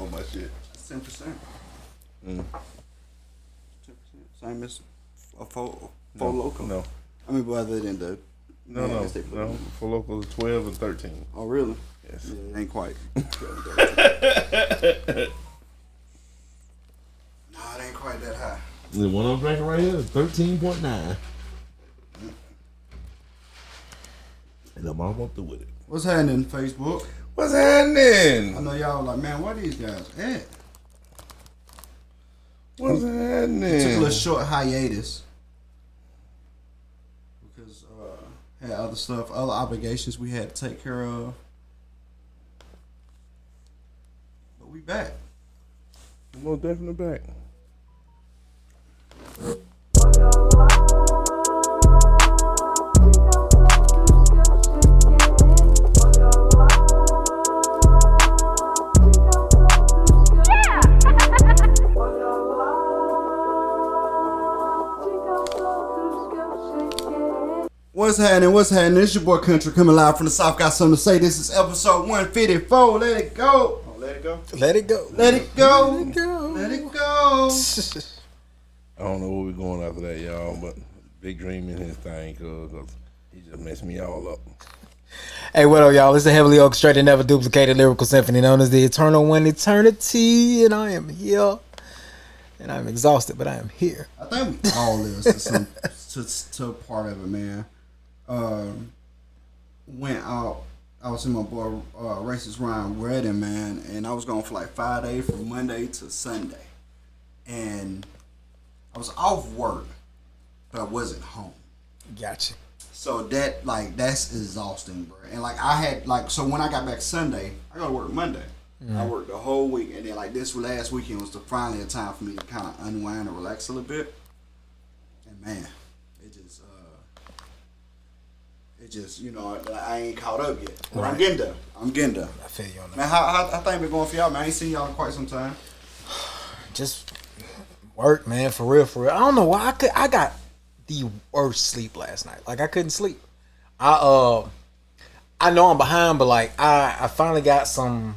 on my shit. 10%. 10%. Same as a full local. No. I mean, other than the. No. For local, 12 and 13. Oh, really? Yes. Yeah, it ain't quite. No, it ain't quite that high. The one I'm drinking right here is 13.9. And I'm almost through with it. What's happening, Facebook? What's happening? I know y'all like, man, where these guys at? What's happening? Took a little short hiatus because had other stuff, other obligations we had to take care of. But we back. We're most definitely back. What's happening? What's happening? It's your boy Country coming live from the South. Got something to say. This is episode 154. Let it go. Oh, let it go. Let it go. Let it go. Let it go. Let it go. I don't know where we're going after that, y'all, but Big Dream in his thing, cause he just messed me all up. Hey, what up, y'all? It's a heavily orchestrated, never duplicated lyrical symphony known as the Eternal One Eternity, and I am here. And I'm exhausted, but I am here. I think we all is to a part of it, man. Went out. I was in my boy Racist Ryan wedding, man, and I was gone for like 5 days from Monday to Sunday, and I was off work, but I wasn't home. Gotcha. So that's exhausting, bro. And like I had so when I got back Sunday, I got to work Monday. I worked the whole week, and then like this last weekend was finally a time for me to kind of unwind and relax a little bit. And man, it just I ain't caught up yet. But right. I'm getting there. I feel you on that. Man, how things been going for y'all, man? I ain't seen y'all in quite some time. Just work, man, for real. I don't know why I got the worst sleep last night. Like I couldn't sleep. I know I'm behind, but like I finally got some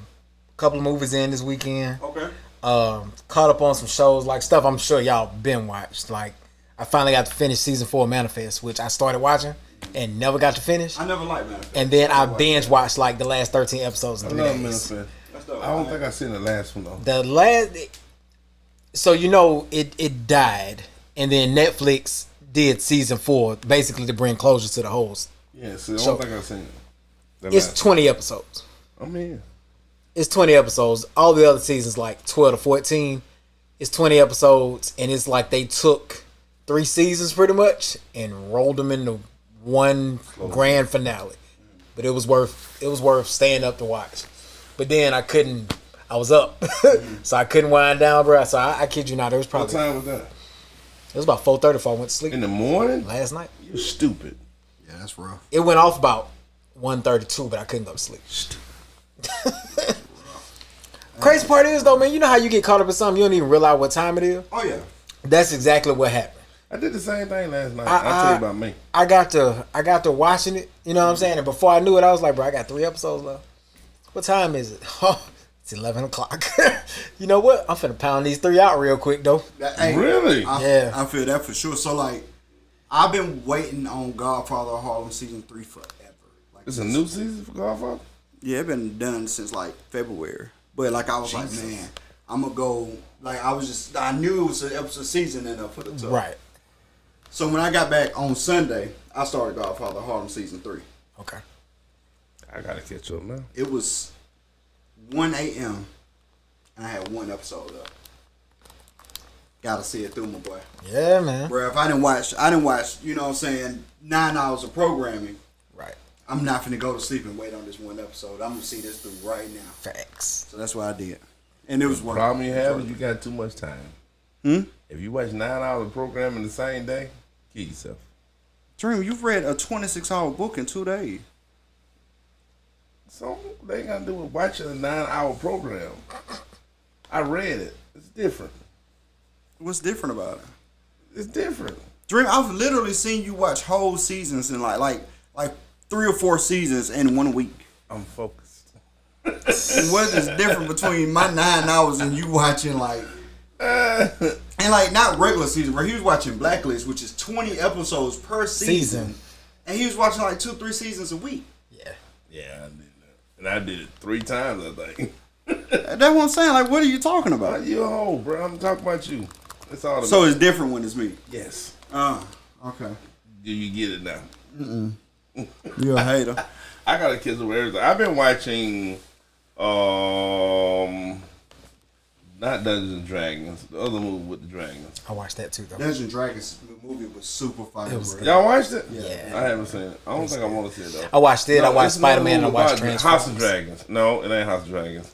couple of movies in this weekend. Okay. Caught up on some shows, like stuff I'm sure y'all been watched. Like I finally got to finish season 4 of Manifest, which I started watching and never got to finish. I never liked Manifest. And then I binge watched like the last 13 episodes in 3 days. Manifest. I don't think I seen the last one though. The last, so it died, and then Netflix did season 4 basically to bring closure to the host. Yeah, so I don't think I've seen it. It's 20 episodes. I'm in. It's 20 episodes. All the other seasons like 12 to 14. It's 20 episodes, and it's like they took 3 seasons pretty much and rolled them into one grand finale. But it was worth staying up to watch. But then I was up. So I couldn't wind down, bro. So I kid you not, it was probably. What time was that? It was about 4:30 before I went to sleep. In the morning? Last night. You stupid. Yeah, that's rough. It went off about 1:32, but I couldn't go to sleep. Crazy part is though, man, you know how you get caught up in something, you don't even realize what time it is? Oh yeah. That's exactly what happened. I did the same thing last night. I'll tell you about me. I got to watching it, you know what I'm saying? And before I knew it, I was like, bro, I got 3 episodes left. What time is it? Oh, it's 11 o'clock. You know what? I'm finna pound these 3 out real quick though. Really? Yeah. I feel that for sure. So like, I've been waiting on Godfather of Harlem season 3 forever. Like, it's a new season for Godfather? Yeah, it's been done since like February. But like I was like, man, I'm gonna go. Like I knew it was an episode season enough for the top. Right. So when I got back on Sunday, I started Godfather of Harlem season 3. Okay. I gotta catch up now. It was 1 a.m. and I had 1 episode left. Gotta see it through, my boy. Yeah, man. Bro, if I didn't watch, you know what I'm saying, 9 hours of programming. Right. I'm not finna go to sleep and wait on this 1 episode. I'm gonna see this through right now. Facts. So that's what I did. And it was worth it. The problem you have is you got too much time. If you watch 9 hours of programming the same day, kill yourself. Dream, you've read a 26-hour book in 2 days. So they ain't gonna do with watching a 9-hour program. I read it. It's different. What's different about it? It's different. Dream, I've literally seen you watch whole seasons in like 3 or 4 seasons in 1 week. I'm focused. What is different between my 9 hours and you watching like, and like not regular season, where he was watching Blacklist, which is 20 episodes per season. And he was watching like 2-3 seasons a week. Yeah, I did that, and I did it 3 times. I think. That's what I'm saying. Like, what are you talking about? You a hoe, bro. I'm talking about you. That's all. So it's different when it's me. Yes. Okay. Do you get it now? You're a hater. I got a kiss with everything. I've been watching, not Dungeons and Dragons, the other movie with the dragons. I watched that too, though. Dungeons and Dragons movie was super fire. Y'all watched it? Yeah. I haven't seen it. I don't think I want to see it though. I watched it. No, I watched it's another Spider-Man. I movie watched about Transformers. House of Dragons. No, it ain't House of Dragons.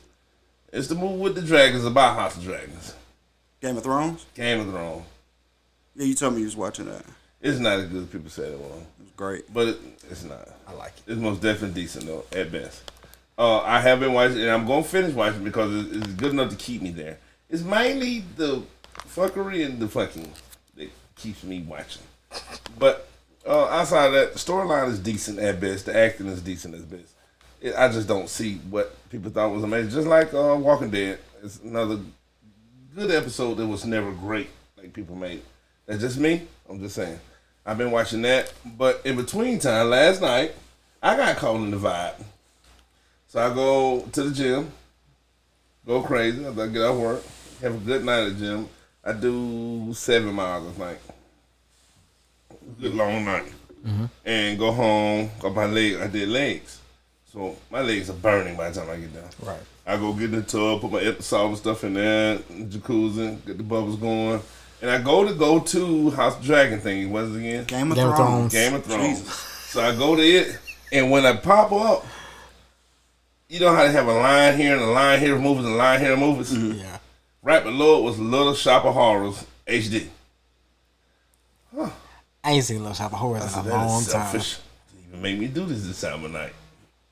It's the movie with the dragons about House of Dragons. Game of Thrones? Game of Thrones. Yeah, you told me you was watching that. It's not as good as people said it was. It was great. But it's not. I like it. It's most definitely decent though, at best. I have been watching, and I'm going to finish watching because it's good enough to keep me there. It's mainly the fuckery and the fucking that keeps me watching. But outside of that, the storyline is decent at best. The acting is decent at best. I just don't see what people thought was amazing. Just like Walking Dead. It's another good episode that was never great like people made. That's just me. I'm just saying. I've been watching that. But in between time, last night, I got caught in the vibe. So I go to the gym, go crazy. I get off work, have a good night at the gym. I do 7 miles, I think. Good long night. Mm-hmm. And go home, got my leg. I did legs. So my legs are burning by the time I get done. Right. I go get in the tub, put my salt and stuff in there, jacuzzi, get the bubbles going. And I go to House of Dragon thing. What is it again? Game of Thrones. Game of Thrones. Jesus. So I go to it, and when I pop up, you know how they have a line here and a line here movies and a line here movies? Mm-hmm. Yeah. Right below it was Little Shop of Horrors HD. I ain't seen Little Shop of Horrors in a That long is time. selfish. To even make me do this time of night.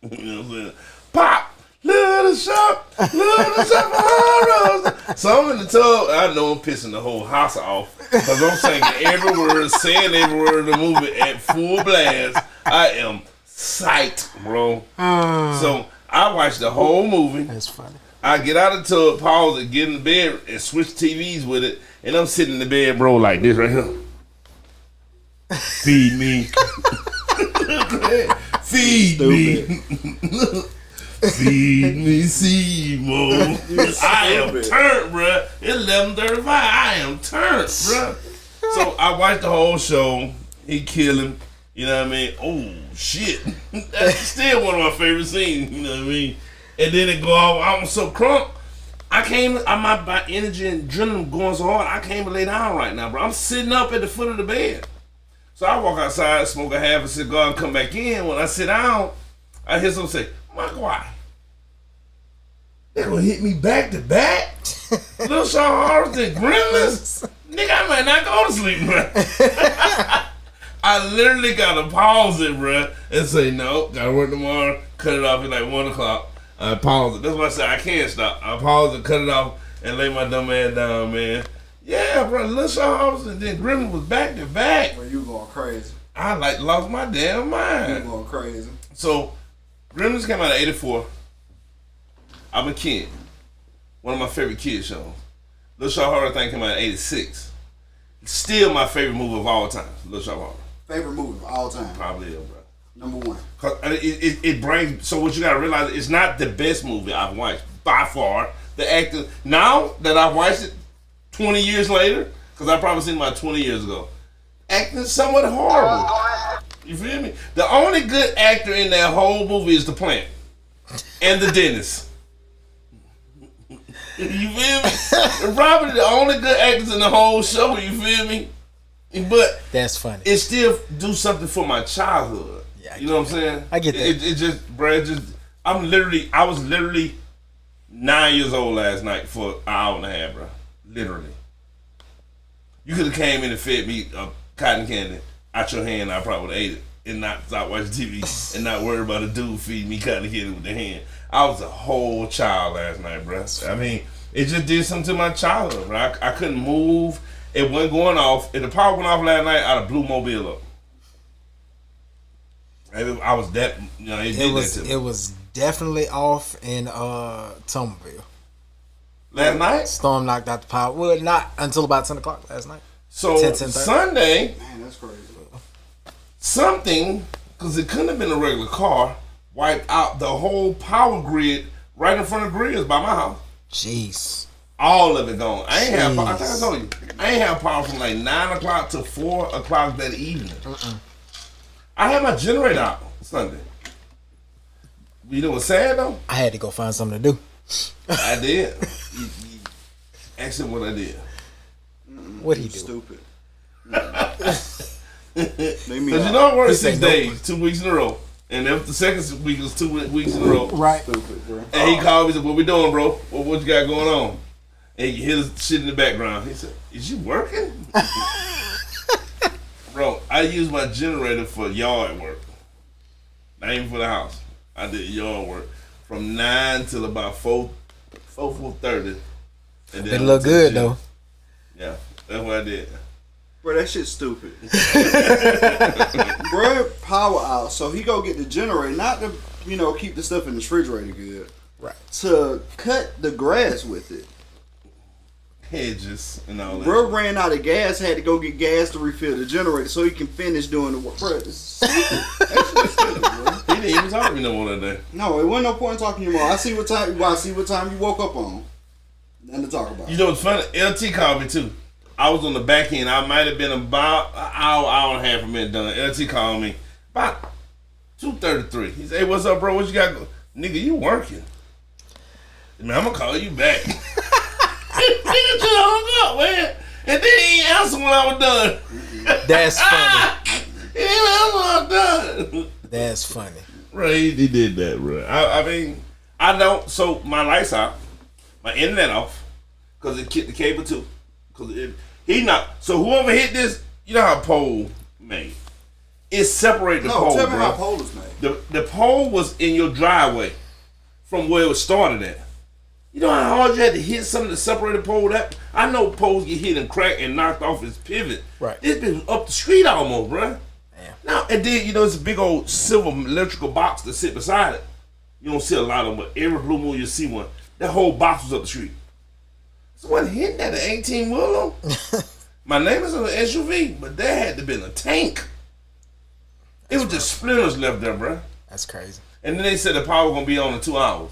You know what I'm saying? Pop! Little Shop of Horrors. So I'm in the tub. I know I'm pissing the whole house off because I'm singing every word, saying every word of the movie at full blast. I am psyched, bro. So I watched the whole movie. That's funny. I get out of the tub, pause it, get in the bed, and switch TVs with it, and I'm sitting in the bed, bro, like this right here. Feed me. Feed me. Feed me, Seymour. I am turned, bruh. It's 11:35. I am turned, bruh. So I watched the whole show. He kill him. You know what I mean? Oh, shit. That's still one of my favorite scenes. You know what I mean? And then it go off. I'm so crunk. My energy and adrenaline going so hard, I can't even lay down right now, bro. I'm sitting up at the foot of the bed. So I walk outside, smoke a half a cigar, and come back in. When I sit down, I hear someone say, Mark, why? They gonna hit me back to back? Little Shaw Horrors and Gremlins? Nigga, I might not go to sleep, bro. I literally gotta pause it, bro, and say, no, gotta work tomorrow, cut it off at like 1 o'clock. I pause it. That's why I said I can't stop. I pause it, cut it off, and lay my dumb ass down, man. Yeah, bro, Little Shaw Horrors and then Gremlins was back to back. Well, you going crazy. I like lost my damn mind. You going crazy. So, Gremlins came out of 84. I'm a kid. One of my favorite kid shows. Little Shop of Horrors thing came out in 86. Still my favorite movie of all time. Little Shop of Horrors. Favorite movie of all time. Probably is, bro. Number 1. Cause it brings. So what you gotta realize, it's not the best movie I've watched by far. The actor now that I've watched it 20 years later, because I probably seen it about 20 years ago, acting is somewhat horrible. You feel me? The only good actor in that whole movie is the plant and the dentist. You feel me? They're probably the only good actors in the whole show. You feel me? But that's funny. It still do something for my childhood. Yeah, you know what I'm saying? I get that. It just, bro. I was literally 9 years old last night for an hour and a half, bro. Literally. You could have came in and fed me cotton candy out your hand. I probably would have ate it and not stop watching TV and not worry about a dude feeding me cotton candy with their hand. I was a whole child last night, bro. I mean, it just did something to my childhood, bro. I couldn't move. It wasn't going off. If the power went off last night, I'd have blew Mobile up. I was that, you know, it was definitely off in Tumbleville. Last night? Storm knocked out the power. Well, not until about 10 o'clock last night. So 10:30. Sunday, Man, that's crazy. something, because it couldn't have been a regular car, wiped out the whole power grid right in front of Grills by my house. Jeez. All of it gone. I ain't have power. I think I Jeez. told you. I ain't have power from like 9 o'clock to 4 o'clock that evening. I had my generator out Sunday. You know what's sad though? I had to go find something to do. I did. Ask him what I did. What'd he do? Stupid. Because They mean you know I worked He 6 said no. days, 2 weeks in a row. And then the second week was 2 weeks in a row. Right. stupid, bro. And he called me and said, "What we doing, bro? What you got going on?" And you hear the shit in the background. He said, "Is you working?" Bro, I use my generator for yard work. Not even for the house. I did yard work from 9 till about 4:30. And It I look went to the good gym. though. Yeah, that's what I did. Bro, that shit's stupid. Bro, power out. So he go get the generator, not to, keep the stuff in the refrigerator good. Right. To cut the grass with it. Hedges and all that. Bro ran out of gas, had to go get gas to refill the generator so he can finish doing the work. Bro, this is stupid. That shit's stupid, bro. He didn't even talk to me no more that day. No, it wasn't no point in talking to you more. I see what time you woke up on. Nothing to talk about. You know what's funny? LT called me too. I was on the back end. I might have been about an hour and a half from it done. LT called me about 2:33. He said, "Hey, what's up, bro? What you got? Nigga, you working? Man, I'm gonna call you back." Nigga just hung up, man. And then he ain't answer when I was done. That's funny. He didn't answer when I was done. That's funny. Right, he did that, bro. I mean, I don't. So my lights out, my internet off, because it kicked the cable too. Because he not. So whoever hit this, you know how pole made. It separated the pole, tell me bro. how pole is made. The pole was in your driveway from where it was started at. You know how hard you had to hit something to separate the pole? That I know poles get hit and cracked and knocked off its pivot. Right. This bitch was up the street almost, bro. Damn. Now and then it's a big old silver electrical box that sit beside it. You don't see a lot of them, but every blue moon you see one. That whole box was up the street. So what hitting that an 18 wheeler? My name is on an SUV, but that had to been a tank. It was just splinters left there, bro. That's crazy. And then they said the power gonna be on in 2 hours.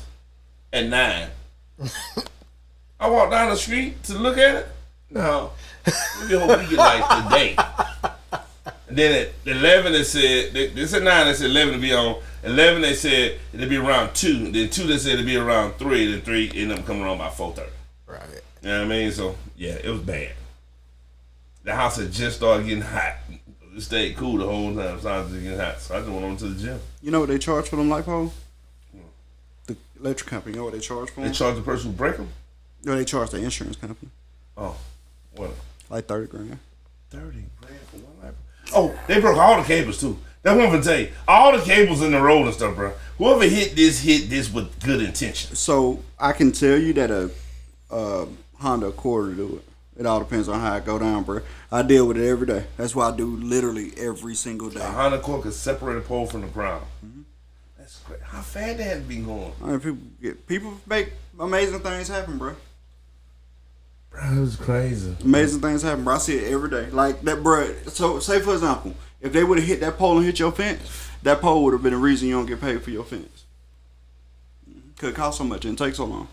At 9. I walked down the street to look at it. No. Maybe hope we get like today. And then at 11 they said, they said 9, they said 11 to be on. 11 they said it'd be around 2. Then 2 they said it'd be around 3. Then 3 ended up coming around by 4:30. Right. You know what I mean? So, yeah, it was bad. The house had just started getting hot. It stayed cool the whole time. So I was just getting hot. So I just went on to the gym. You know what they charge for them light poles? The electric company, you know what they charge for They them? charged the person who break them? No, they charge the insurance company. Oh, what? Like 30 grand. 30 grand for one light. Oh, they broke all the cables too. That's one for tell you. All the cables in the road and stuff, bro. Whoever hit this with good intentions. So I can tell you that a Honda Accord will do it. It all depends on how it go down, bro. I deal with it every day. That's what I do literally every single day. A Honda Accord could separate a pole from the ground. That's great. How fast that had been going? I mean, people make amazing things happen, bro. Bro, it was crazy. Amazing things happen, bro. I see it every day. Like that, bro. So, say for example, if they would have hit that pole and hit your fence, that pole would have been the reason you don't get paid for your fence. Could cost so much and take so long.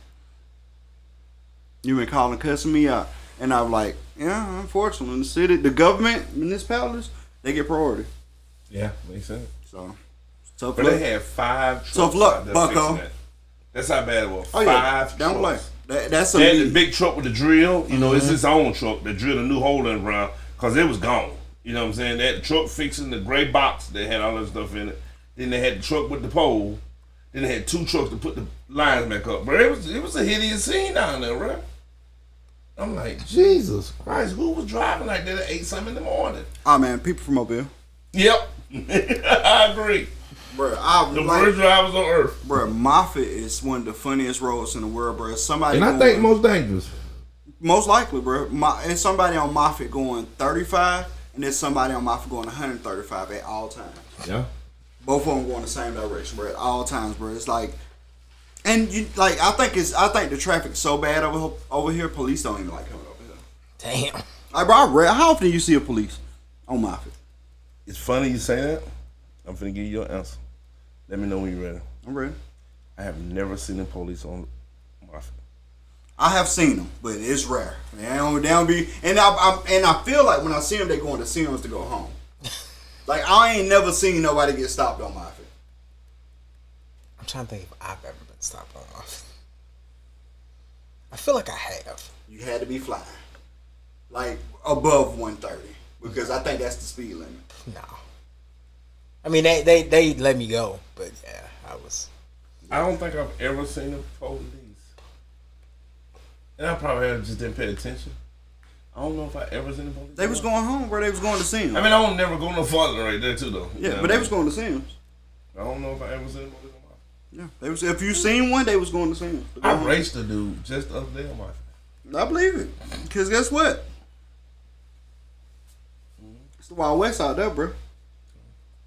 You been calling, cussing me out, and I'm like, yeah, unfortunately, in the city, the government, municipalities, they get priority. Yeah, makes sense. So, tough But luck. they had 5 trucks Tough luck, out there bucko. fixing that. That's how bad it was. Oh yeah, 5 don't play. trucks. That's a They had the lead. big truck with the drill. You know, it's his own truck that drilled a new hole in the ground because it was gone. You know what I'm saying? They had the truck fixing the gray box that had all that stuff in it. Then they had the truck with the pole. Then they had 2 trucks to put the lines back up. But it was a hideous scene down there, bro. I'm like, Jesus Christ, who was driving like that at 8 something in the morning? Oh man, people from Mobile. Yep. I agree. Bro, The worst drivers on earth. Bro, Moffett is one of the funniest roads in the world, bro. Somebody And I going- think most dangerous. most likely, bro. And somebody on Moffett going 35, and then somebody on Moffett going 135 at all times. Yeah. Both of them going the same direction, bro. At all times, bro. It's like, and you like I think the traffic's so bad over here. Police don't even like coming over here. Damn. Like, bro, how often do you see a police on Moffitt? It's funny you say that. I'm finna give you your answer. Let me know when you're ready. I'm ready. I have never seen the police on Moffitt. I have seen them, but it's rare. They don't be, and I feel like when I see them, they going to Sims to go home. Like, I ain't never seen nobody get stopped on Moffitt. I'm trying to think if I've ever been stopped on Moffitt. I feel like I have. You had to be flying, like above 130, because I think that's the speed limit. No. I mean, they let me go, but yeah, I was. I don't think I've ever seen the police. And I probably just didn't pay attention. I don't know if I ever seen the police. They was going home, bro. They was going to Sims. I mean, I don't never go no farther right there too, though. Yeah, but they was going to Sims. I don't know if I ever seen the police on Moffitt. Yeah, they was. If you seen one, they was going to Sims. I raced a dude just the other day on Moffitt. I believe it, because guess what? It's the Wild West out there, bro.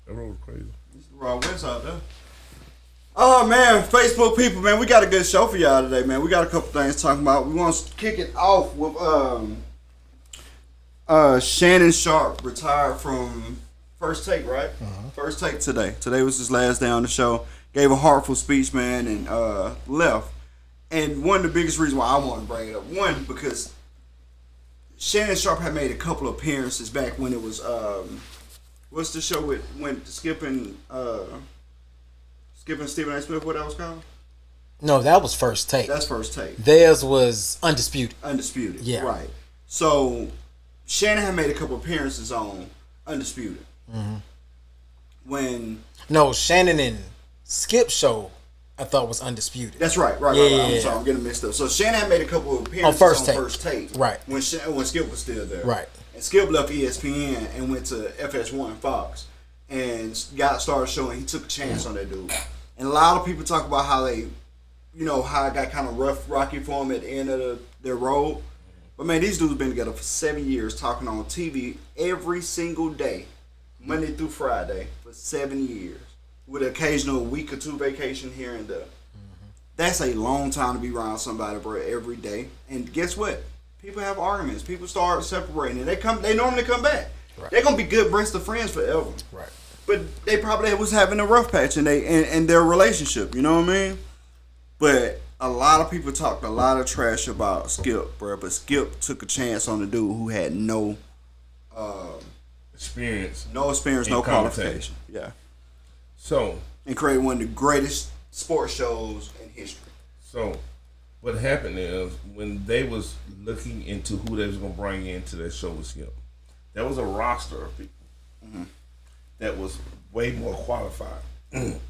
That road was crazy. It's the Wild West out there. Oh man, Facebook people, man, we got a good show for y'all today, man. We got a couple things to talk about. We want to kick it off with Shannon Sharp retired from First Take, right? First Take today. Today was his last day on the show. Gave a heartful speech, man, and left. And one of the biggest reasons why I want to bring it up, one, because Shannon Sharp had made a couple of appearances back when it was what's the show with when skipping Stephen A. Smith, what that was called? No, that was First Take. That's First Take. Theirs was Undisputed. Undisputed. Yeah. Right. So Shannon had made a couple appearances on Undisputed. Mm-hmm. When No, Shannon and Skip show, I thought was Undisputed. that's right. Right. I'm sorry, I'm getting mixed up. So Shannon had made a couple of appearances on First Take. Right. When Skip was still there. Right. And Skip left ESPN and went to FS1 Fox, and started showing he took a chance on that dude. And a lot of people talk about how they, how it got kind of rocky for him at the end of their road. But man, these dudes been together for 7 years, talking on TV every single day, Monday through Friday, for 7 years, with an occasional week or two vacation here and there. That's a long time to be around somebody, bro, every day. And guess what? People have arguments. People start separating, and they normally come back. Right. They're gonna be good best of friends forever. Right. But they probably was having a rough patch in their relationship. You know what I mean? But a lot of people talked a lot of trash about Skip, bro. But Skip took a chance on the dude who had no experience, no qualification. Yeah. So and created one of the greatest sports shows in history. So what happened is when they was looking into who they was gonna bring into that show with Skip, there was a roster of people that was way more qualified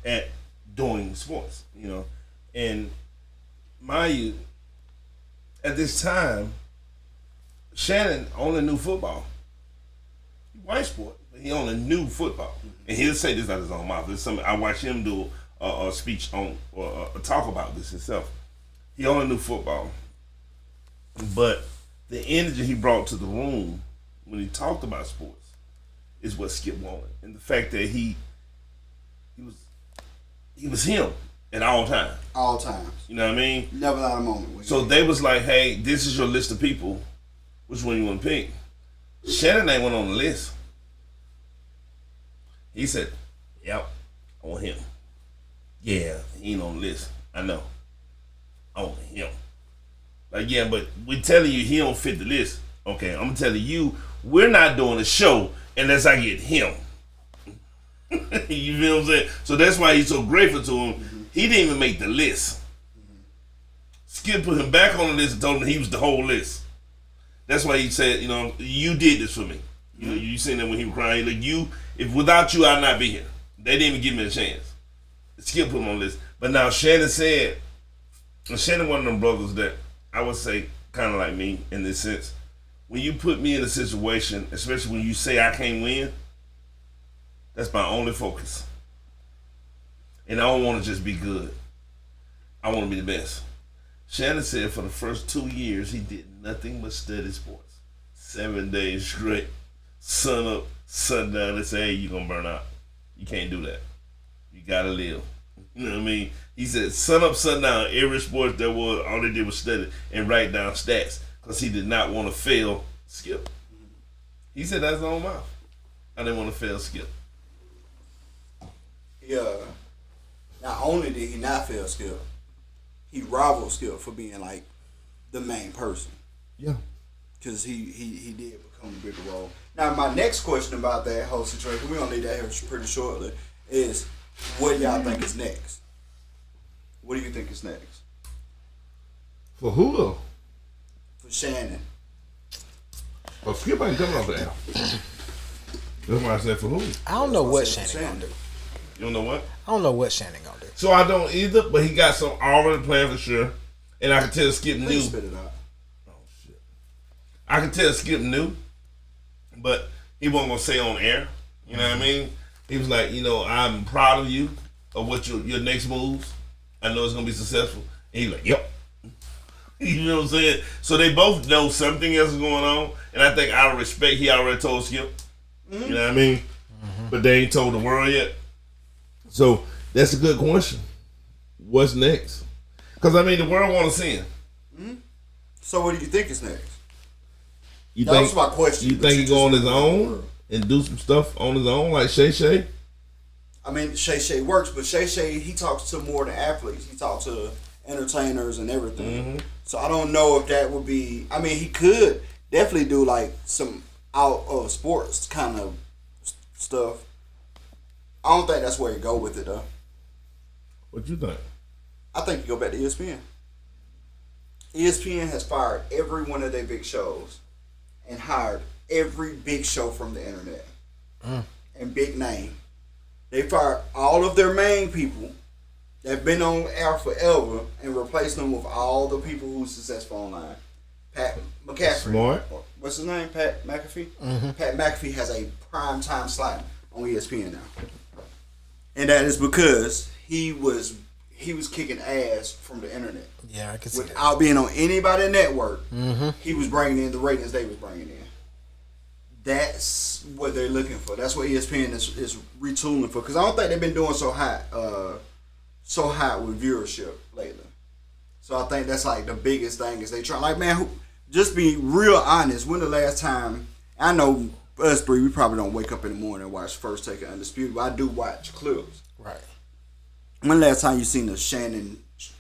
at doing sports, And mind you, at this time, Shannon only knew football. He white sport, but he only knew football. And he'll say this out of his own mouth. It's something I watched him do a speech on or talk about this himself. He only knew football, but the energy he brought to the room when he talked about sports is what Skip wanted, and the fact that he was him at all times. All times. You know what I mean? Never had a moment. So they was like, "Hey, this is your list of people. Which one you want to pick?" Shannon ain't went on the list. He said, "Yep, I want him." Yeah, he ain't on the list. I know. I want him. Like, yeah, but we're telling you he don't fit the list. Okay, I'm telling you, we're not doing a show unless I get him. You feel what I'm saying? So that's why he's so grateful to him. He didn't even make the list. Skip put him back on the list and told him he was the whole list. That's why he said, you did this for me. You seen that when he was crying. Like, if without you, I'd not be here. They didn't even give me a chance. Skip put him on the list. But now Shannon said, and Shannon one of them brothers that I would say kind of like me in this sense. When you put me in a situation, especially when you say I can't win, that's my only focus. And I don't want to just be good. I want to be the best. Shannon said for the first 2 years, he did nothing but study sports. 7 days straight. Sun up, sun down, and say, hey, you're going to burn out. You can't do that. You gotta live. You know what I mean? He said, sun up, sun down, every sport there was, all they did was study and write down stats because he did not want to fail Skip. He said that's his own mouth. I didn't want to fail Skip. Yeah. Not only did he not fail Skip, he rivaled Skip for being like the main person. Yeah. Because he did become a bigger role. Now, my next question about that whole situation, we're going to leave that here pretty shortly, is what y'all think is next? What do you think is next? For who though? For Shannon. Well, Skip ain't coming off the air. That's why I said for who. I don't know what Shannon gonna do. You don't know what? I don't know what Shannon gonna do. So I don't either, but he got some already planned for sure. And I can tell Skip knew. Please spit it out. Oh, shit. I can tell Skip knew, but he wasn't going to say on air. You know what I mean? He was like, I'm proud of you, of what your next moves. I know it's going to be successful. And he was like, yep. You know what I'm saying? So they both know something else is going on. And I think out of respect, he already told Skip. Mm-hmm. You know what I mean? Mm-hmm. But they ain't told the world yet. So that's a good question. What's next? Because, the world want to see him. Mm-hmm. So what do you think is next? That was my question. You think he go on his own and do some stuff on his own like Shay Shay? Shay works, but Shay, he talks to more than athletes. He talks to entertainers and everything. Mm-hmm. So I don't know if that would be... he could definitely do like some out of sports kind of stuff. I don't think that's where you go with it though. What you think? I think you go back to ESPN. ESPN has fired every one of their big shows and hired every big show from the internet and big name. They fired all of their main people that have been on air forever and replaced them with all the people who's successful online. Pat McAfee. Smart. What's his name? Pat McAfee? Mm-hmm. Pat McAfee has a prime time slot on ESPN now. And that is because he was kicking ass from the internet. Yeah, I can see that. Without being on anybody's network, he was bringing in the ratings they was bringing in. That's what they're looking for. That's what ESPN is retooling for. Because I don't think they've been doing so hot with viewership lately. So I think that's like the biggest thing is they try. Like, man, just be real honest. When the last time, I know us three, we probably don't wake up in the morning and watch First Take and Undisputed, but I do watch clips. Right. When the last time you seen the Stephen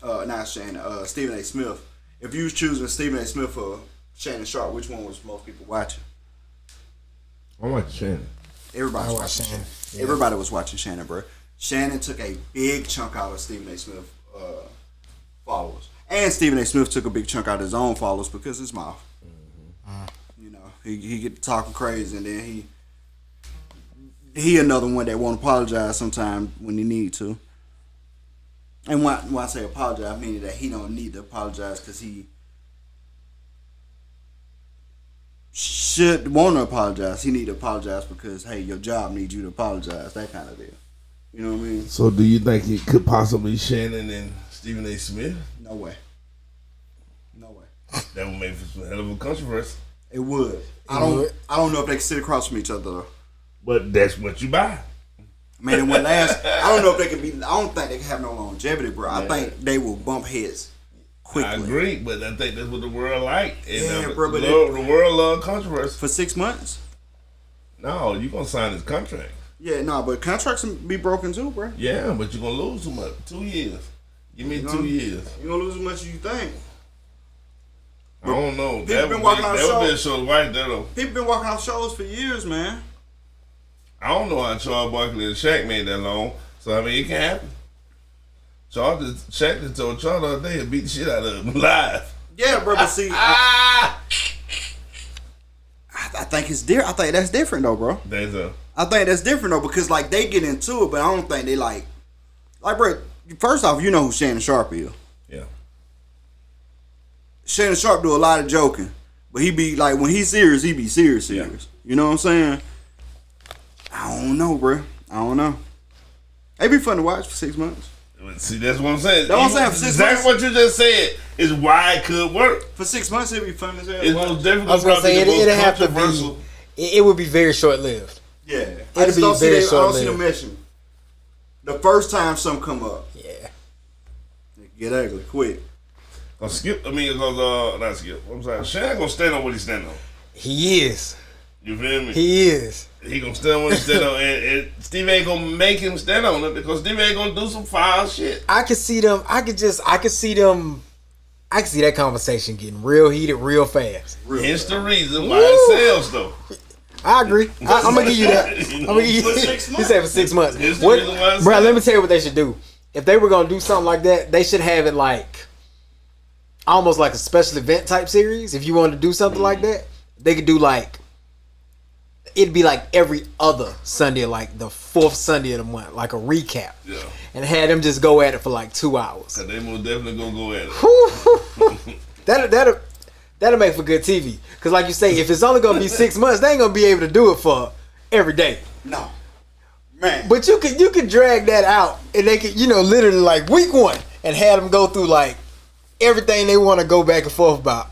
A. Smith? If you was choosing Stephen A. Smith or Shannon Sharp, which one was most people watching? I like Shannon. Everybody was watching Shannon. Yeah. Everybody was watching Shannon, bro. Shannon took a big chunk out of Stephen A. Smith followers. And Stephen A. Smith took a big chunk out of his own followers because his mouth. Mm-hmm. He get talking crazy, and then he another one that won't apologize sometimes when he need to. And when I say apologize, I mean that he don't need to apologize because he should want to apologize. He need to apologize because, hey, your job needs you to apologize. That kind of deal. You know what I mean? So do you think it could possibly Shannon and Stephen A. Smith? No way. No way. That would make for some hell of a controversy. It would. I don't know if they can sit across from each other though. But that's what you buy. Man, it went last. I don't know if they can be. I don't think they can have no longevity, bro. I think they will bump heads quickly. I agree, but I think that's what the world like. And bro, but the world love controversy. For 6 months? No, you gonna sign his contract. Yeah, no, but contracts can be broken too, bro. Yeah, but you're gonna lose too much. 2 years. Give me 2 years. You're gonna lose as much as you think. I don't know. People That been walking off would be a shows. show right there though. People been walking off shows for years, man. I don't know how Charles Barkley and Shaq made that long. So, it can happen. Shaq just told Charles the other day to beat the shit out of him live. Yeah, bro, but see, I think it's different. I think that's different, though, bro. I think that's different, though, because, like, they get into it, but I don't think they, like, bro, first off, you know who Shannon Sharp is. Yeah. Shannon Sharp do a lot of joking, but he be, like, when he's serious, he be serious. Yeah. You know what I'm saying? I don't know, bro. I don't know. It'd be fun to watch for 6 months. See, that's what I'm saying. That's what I'm saying. For 6 months. Exactly what you just said is why it could work. For 6 months, it'd be fun as hell. It's most difficult. I was gonna say it'd have to be. It would be very short lived. Yeah, It'd be very short lived. I don't see them meshing. The first time something come up, Yeah. it get ugly quick. Not Skip. I'm sorry. Shannon gonna stand on what he stand on. He is. You feel me? He is. He gonna stand on what he stand on, and Steve ain't gonna make him stand on it because Steve ain't gonna do some foul shit. I could see them. I could see that conversation getting real heated real fast. Hence the reason why it sells though. I agree. I'm gonna give you that. I'm gonna give you. For 6 months. He said for 6 months. Here's the What, reason why it's bro? sad. Let me tell you what they should do. If they were gonna do something like that, they should have it like almost like a special event type series. If you wanted to do something like that, they could do like it'd be like every other Sunday, like the 4th Sunday of the month, like a recap. Yeah. And have them just go at it for like 2 hours. Cause they most definitely gonna go at it. That'll make for good TV. Cause like you say, if it's only gonna be 6 months, they ain't gonna be able to do it for every day. No, man. But you could drag that out, and they could, literally like week 1, and have them go through like everything they want to go back and forth about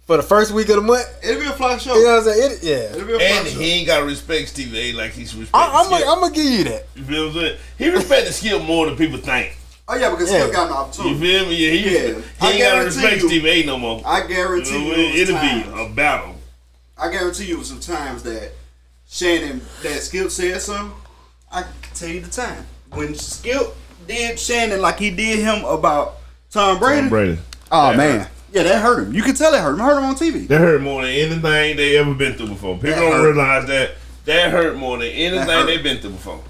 for the first week of the month. It'll be a fly show. You know what I'm saying? It'll be a fly And show. he ain't gotta respect Steve A like he's respecting I'm Skip. gonna give you that. You feel what I'm saying? He respected Skip more than people think. Oh yeah, because Yeah. Skip got an You opportunity. feel me? Yeah, he Yeah. ain't I gotta guarantee respect you- Steve A no more. I guarantee you, It'll times. be a battle. I guarantee you, some times that that Skip said something. I can tell you the time when Skip did Shannon like he did him about Tom Brady. Oh That man, hurt. yeah, that hurt him. You could tell it hurt him. Hurt him on TV. That hurt more than anything they ever been through before. People That don't hurt. realize that. That hurt more than anything hurt. they've been through before.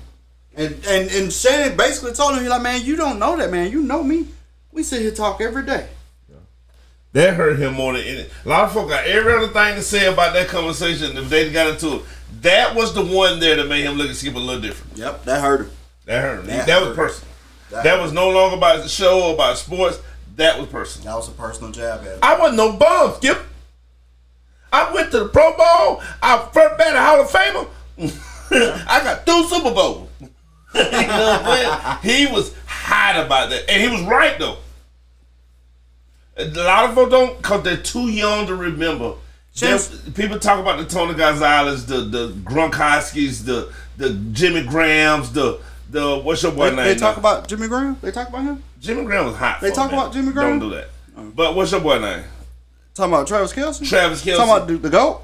And Shannon basically told him, he's like, man, you don't know that, man. You know me. We sit here talk every day. That hurt him more than anything. A lot of folk got every other thing to say about that conversation if they got into it. That was the one there that made him look at Skip a little different. Yep, that hurt him. That hurt him. That That was hurt. personal. That That hurt. was no longer about the show or about sports. That was personal. That was a personal jab at him. I wasn't no bum, Skip. I went to the Pro Bowl. I first batted Hall of Famer. I got 2 Super Bowls. You know what I'm saying? He was hot about that. And he was right, though. A lot of folks don't, because they're too young to remember. People talk about the Tony Gonzalez, the Gronkowskis, the Jimmy Grahams, the what's your boy name? They talk now? about Jimmy Graham? They talk about him? Jimmy Graham was hot. They for a talk minute. about Jimmy Graham? Don't do that. But what's your boy name? Talking about Travis Kelce? Travis Kelce. Talking about the GOAT?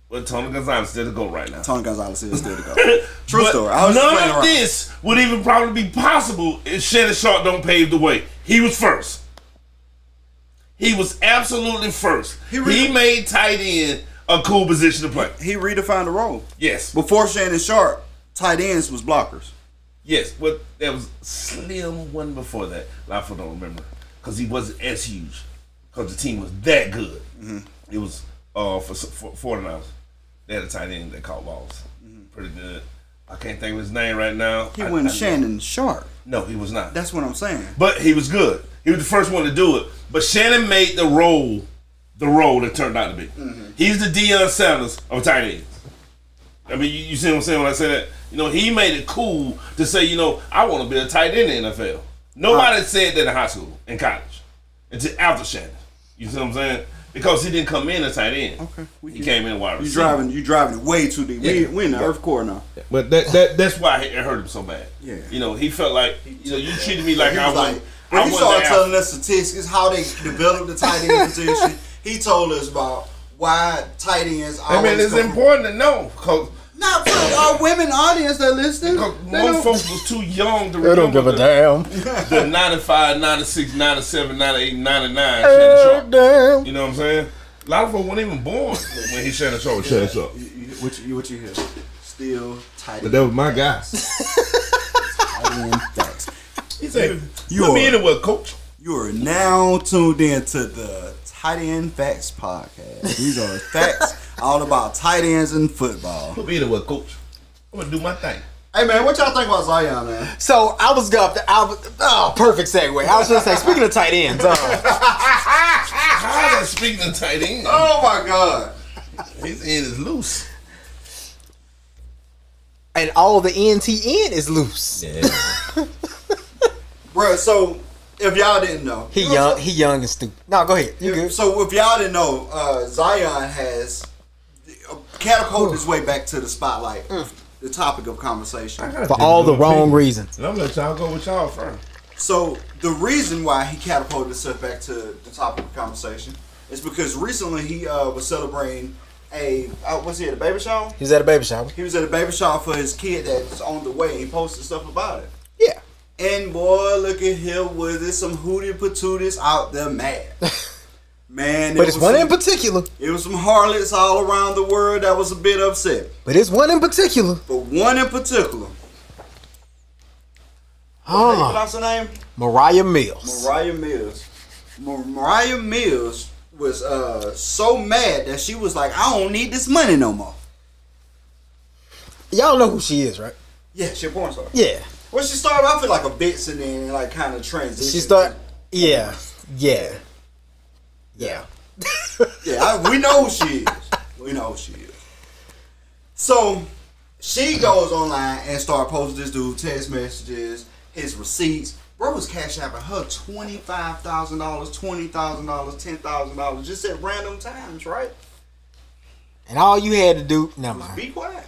Well, Tony Gonzalez still the GOAT right now. Tony Gonzalez is still the GOAT. True But story. I was just playing none of around. this would even probably be possible if Shannon Sharp don't pave the way. He was first. He was absolutely first. He He made tight end a cool position to play. He redefined the role. Yes. Before Shannon Sharp, tight ends was blockers. Yes. But there was Slim one before that. A lot of people don't remember. Because he wasn't as huge. Because the team was that good. It was for 49ers. They had a tight end that caught balls. Pretty good. I can't think of his name right now. He wasn't Shannon Sharp. No, he was not. That's what I'm saying. But he was good. He was the first one to do it. But Shannon made the role that turned out to be. He's the Deion Sanders of tight ends. I mean, you see what I'm saying when I say that? He made it cool to say, I want to be a tight end in the NFL. Nobody said that in high school, in college, until after Shannon. You see what I'm saying? Because he didn't come in as tight end. Okay. He came in wide receiver. You driving it way too deep. Yeah. We in the Earth core now. But that's why it hurt him so bad. Yeah. He felt like, you treated me like He I was wasn't. like, when he started telling us statistics, how they developed the tight end position, he told us about why tight ends I always mean, it's come- important to know. Because Not for our women audience that listening. They most don't- folks was too young to They don't remember give a damn. the 95, 96, 97, 98, 99 Shannon Sharp. Damn. You know what I'm saying? A lot of folks weren't even born when he Shannon Sharp was Shannon Sharp. What you hear? Still tight But end. that was my guy. Tight end facts. He said, You put me are- anywhere, coach. You are now tuned in to the Tight End Facts podcast. These are facts all about tight ends and football. Put me anywhere, coach. I'm going to do my thing. Hey man, what y'all think about Zion, man? So I was perfect segue. I was just saying, speaking of tight ends, How is that speaking of tight end? Oh my god. His end is loose. and all the NTN is loose. Bruh, so if y'all didn't know. He young and stupid. No, go ahead. You good? So if y'all didn't know, Zion has catapulted his way back to the spotlight the topic of conversation. For all the wrong reasons. And I'm gonna let y'all go with y'all first. So the reason why he catapulted himself back to the topic of conversation is because recently he was celebrating was he at a baby shower? He was at a baby shower. He was at a baby shower for his kid that's on the way. He posted stuff about it. Yeah. And boy, look at him with it, some hootie patooties out there mad. Man, But it's one in particular. It was some harlots all around the world that was a bit upset. But it's one in particular. But one in particular. How you pronounce her name? Mariah Mills. Mariah Mills. Mariah Mills was so mad that she was like, I don't need this money no more. Y'all know who she is, right? Yeah, she a porn star. Yeah. Well, she started off with like a bits and then like kind of transitioned. She start. Yeah. Yeah. We know who she is. We know who she is. So she goes online and start posting this dude text messages, his receipts. Bro was cash apping her $25,000, $20,000, $10,000 just at random times, right? And all you had to do, never mind. Be quiet.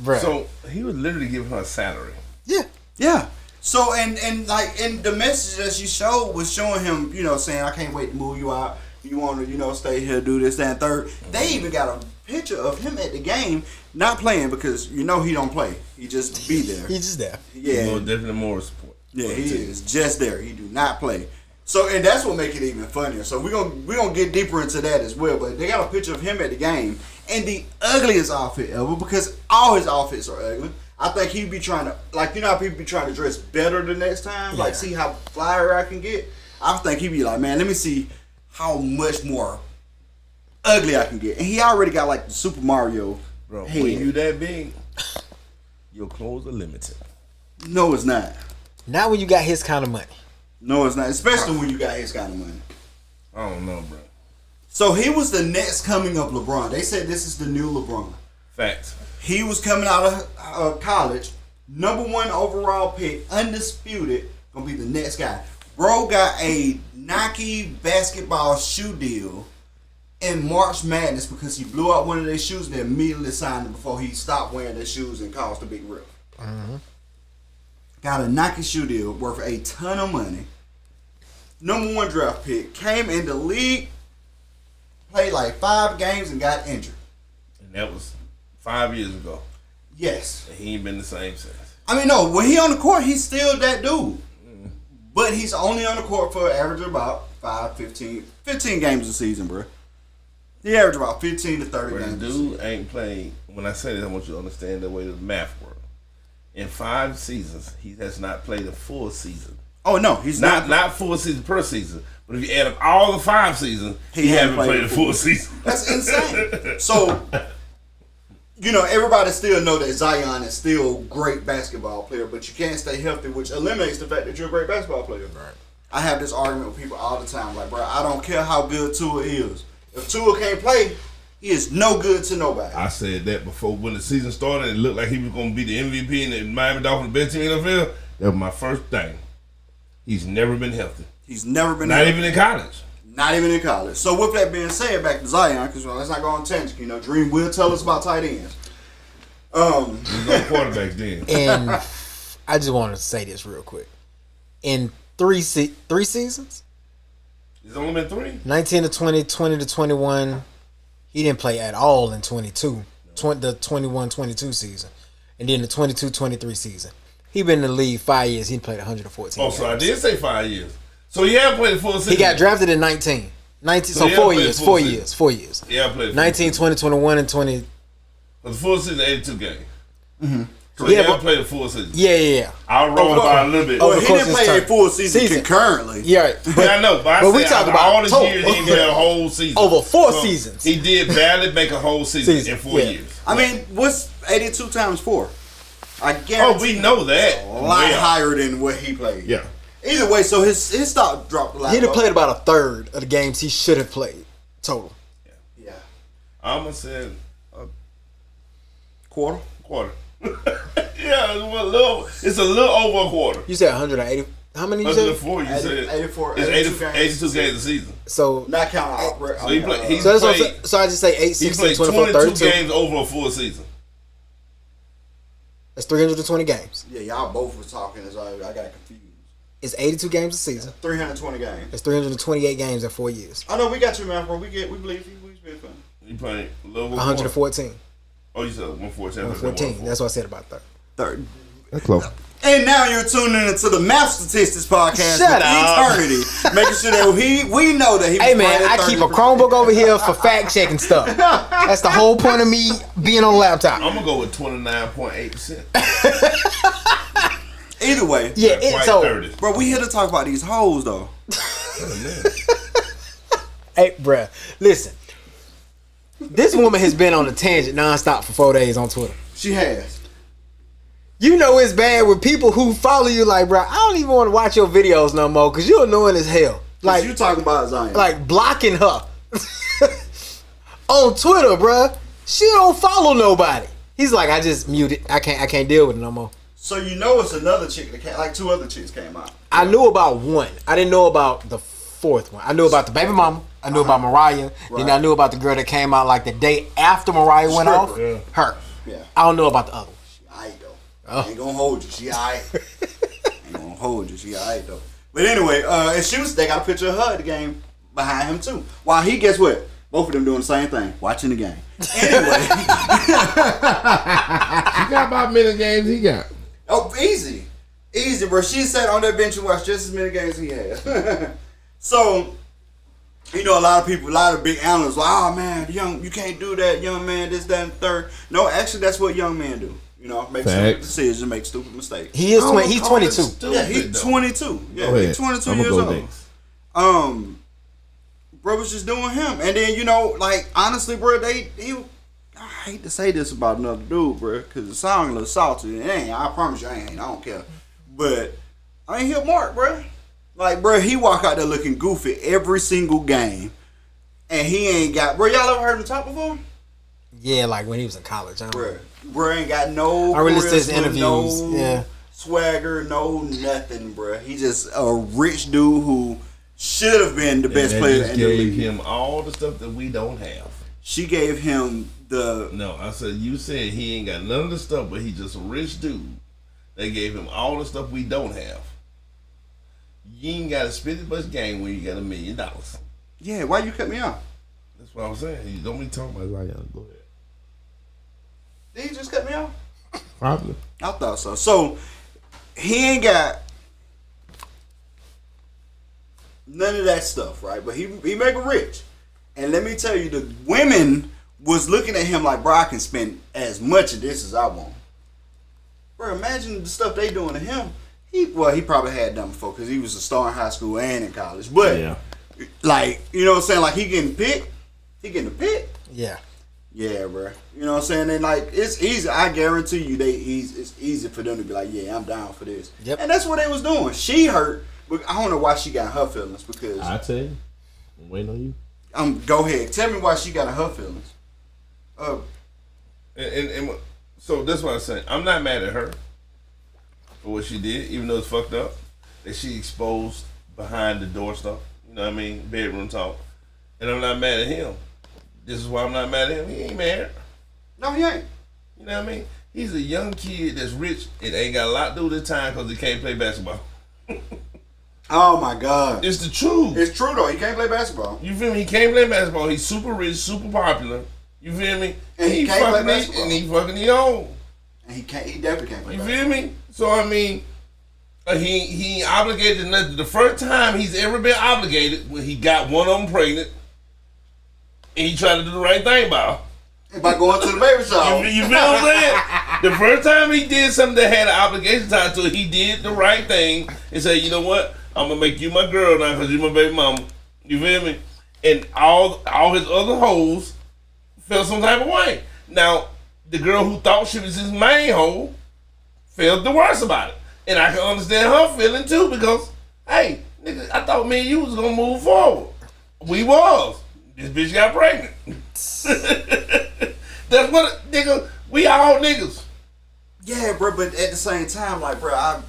Bruh. So he was literally giving her a salary. Yeah. Yeah. So and the message that she showed was showing him, saying, I can't wait to move you out. You want to, stay here, do this, that, and third. They even got a picture of him at the game, not playing because he don't play. He just be there. He's just there. Yeah. Definitely more support. Yeah, he is just there. He do not play. So and that's what make it even funnier. So we're gonna get deeper into that as well. But they got a picture of him at the game in the ugliest outfit ever because all his outfits are ugly. I think he'd be trying to how people be trying to dress better the next time, Yeah. see how flyer I can get. I think he'd be like, man, let me see how much more ugly I can get. And he already got like the Super Mario Bro, head. when you that big, your clothes are limited. No, it's not. Not when you got his kind of money. No, it's not. Especially when you got his kind of money. I don't know, bro. So he was the next coming of LeBron. They said this is the new LeBron. Facts. He was coming out of college, #1 overall pick, undisputed, gonna be the next guy. Bro got a Nike basketball shoe deal in March Madness because he blew out one of their shoes and they immediately signed him before he stopped wearing their shoes and caused a big rip. Mm-hmm. Got a Nike shoe deal worth a ton of money. #1 draft pick, came in the league, played like 5 games and got injured. And that was 5 years ago. Yes. And he ain't been the same since. I mean, no, when he on the court, he's still that dude. But he's only on the court for average about 15 games a season, bro. He averaged about 15 to 30 Bro, the games a season. dude ain't played. When I say this, I want you to understand the way the math works. In 5 seasons, he has not played a full season. Oh, no, he's Not full season per season. But if you add up all the 5 seasons, he haven't played a full season. That's insane. So, everybody still know that Zion is still a great basketball player, but you can't stay healthy, which eliminates the fact that you're a great basketball player. Right. I have this argument with people all the time. Like, bro, I don't care how good Tua is. If Tua can't play, he is no good to nobody. I said that before when the season started. It looked like he was going to be the MVP and the Miami Dolphins best team in the NFL. That was my first thing. He's never been healthy. He's never been Not healthy. even in college. Not even in college. So with that being said, back to Zion, because let's not go on tangent. Dream will tell us about tight ends. He was on quarterbacks then. And I just wanted to say this real quick. In three seasons, It's only been 3. 19 to 20, 20 to 21, he didn't play at all in 22, the 21-22 season. And then the 22-23 season. He been in the league 5 years. He played 114 Oh, games. so I did say 5 years. So he had played the full season. He got drafted in 19. So he 4 had years. played 4 full years. 4 years. Yeah, I played 19, 20, 21, and 20. The full season, 82 games. Mm-hmm. So Yeah, he but- had played the full season. Yeah. I'll roll by a little bit. Oh, Well, of he course didn't it's play a time. full season Season. concurrently. Yeah, right. Yeah, I know, but we talk about all the total. years he played a whole season. Over 4 seasons. He did barely make a whole season Season, in 4 yeah. years. I mean, what's 82 times 4? I Oh, guarantee we know that. a lot Yeah. higher than what he played. Yeah. Either way, so his stock dropped a lot. He'd have played about a third of the games he should have played total. Yeah. I almost said Quarter? quarter. Yeah, it's a little over a quarter. You said 180. How many you said? 104, you said. 84, It's 82 82 games a season. So Not counting So he played. so that's what I'm saying. So I just say 8, He 16, played 24, 22 32. games over a full season. That's 320 games. Yeah, y'all both were talking. So I got confused. It's 82 games a season. 320 games. It's 328 games in 4 years. I know we got you, man, bro. We believe you. We been fun. You playing level 114. Oh, you said 114. 114. That's what I said about third. Third. That's close. And now you're tuning into the Math Statistics Podcast Shut with up. Eternity, making sure that we know that he was Hey man, playing I keep a Chromebook over here for fact checking stuff. That's the whole point of me being on the laptop. I'm gonna go with 29.8%. Either way, Yeah, Quite so 30. bro, we here to talk about these hoes though. hey, bruh, listen. This woman has been on a tangent nonstop for 4 days on Twitter. She has. You know it's bad with people who follow you like, bruh, I don't even want to watch your videos no more because you're annoying as hell. Like Like, you talking about Zion. like blocking her on Twitter, bruh. She don't follow nobody. He's like, I just muted. I can't deal with it no more. So you know it's another chick that came, like 2 other chicks came out. I knew about one. I didn't know about the fourth one. I knew about the baby mama. I knew about Mariah. Then I knew about the girl that came out like the day after Mariah went Stripper. off. Yeah. Her. Yeah. I don't know about the other one. She aight though. Oh. Ain't gonna hold you. She aight. Ain't gonna hold you. She aight though. But anyway, and they got a picture of her at the game behind him too. While he, guess what? Both of them doing the same thing, watching the game. Anyway. He got about many games he got. Oh, easy. Easy, bro. She sat on that bench and watched just as many games he has. So, you know, a lot of big analysts, like, oh man, you can't do that, young man, this, that, and third. No, actually, that's what young men do. You know, make stupid decisions, make stupid mistakes. He is I don't he's call it 22. stupid, Yeah, he's though. 22. Yeah, Go ahead. he's 22 I'ma years go old. next. Bro was just doing him. And then, you know, like, honestly, bro, I hate to say this about another dude, bro, because it sounds a little salty. It ain't. I promise you, I ain't. I don't care. But I ain't here, Mark, bro. Like, bro, he walk out there looking goofy every single game, and he ain't got. Bro, y'all ever heard him talk before? Yeah, like when he was in college. Bro ain't got no. I really listened to his charisma, interviews. No Yeah. swagger, no nothing, bro. He just a rich dude who should have been the best And they player just in the gave league. him all the stuff that we don't have. She gave him the. No, I said you said he ain't got none of the stuff, but he just a rich dude. They gave him all the stuff we don't have. You ain't got to spend as much game when you got $1 million. That's Yeah, why you cut me off? what I'm saying. You don't be talking about Zion. Go ahead. Did he just cut me off? Probably. I thought so. So he ain't got none of that stuff, right? But he make it rich. And let me tell you, the women was looking at him like, bro, I can spend as much of this as I want. Bro, imagine the stuff they doing to him. He probably had done before because he was a star in high school and in college. But Yeah. like, you know what I'm saying? Like he getting picked. He getting a pick. Yeah. Yeah, bro. You know what I'm saying? And like, it's easy. I guarantee you, it's easy for them to be like, yeah, I'm down for this. Yep. And that's what they was doing. She hurt, but I don't know why she got her feelings because. I tell you. I'm waiting on you. Go ahead. Tell me why she got her feelings. And so that's what I'm saying. I'm not mad at her for what she did, even though it's fucked up. That she exposed behind the door stuff. You know what I mean? Bedroom talk. And I'm not mad at him. This is why I'm not mad at him. He ain't married. No, he ain't. You know what I mean? He's a young kid that's rich and ain't got a lot to do with his time because he can't play basketball. Oh my God. It's the truth. It's true though. He can't play basketball. You feel me? He can't play basketball. He's super rich, super popular. You feel me? And he can't play basketball. And he fucking his own. And he definitely can't play You basketball. feel me? So I mean, he ain't obligated to nothing. The first time he's ever been obligated when he got one of them pregnant, and he tried to do the right thing by her. By going to the baby shower. You feel what I'm saying? The first time he did something that had an obligation tied to it, he did the right thing and said, you know what? I'm gonna make you my girl now because you're my baby mama. You feel me? And all his other hoes felt some type of way. Now, the girl who thought she was his main hoe felt the worst about it. And I can understand her feeling too because, hey, nigga, I thought me and you was gonna move forward. We was. This bitch got pregnant. That's what, nigga, we all niggas. Yeah, bro, but at the same time, like, bro, I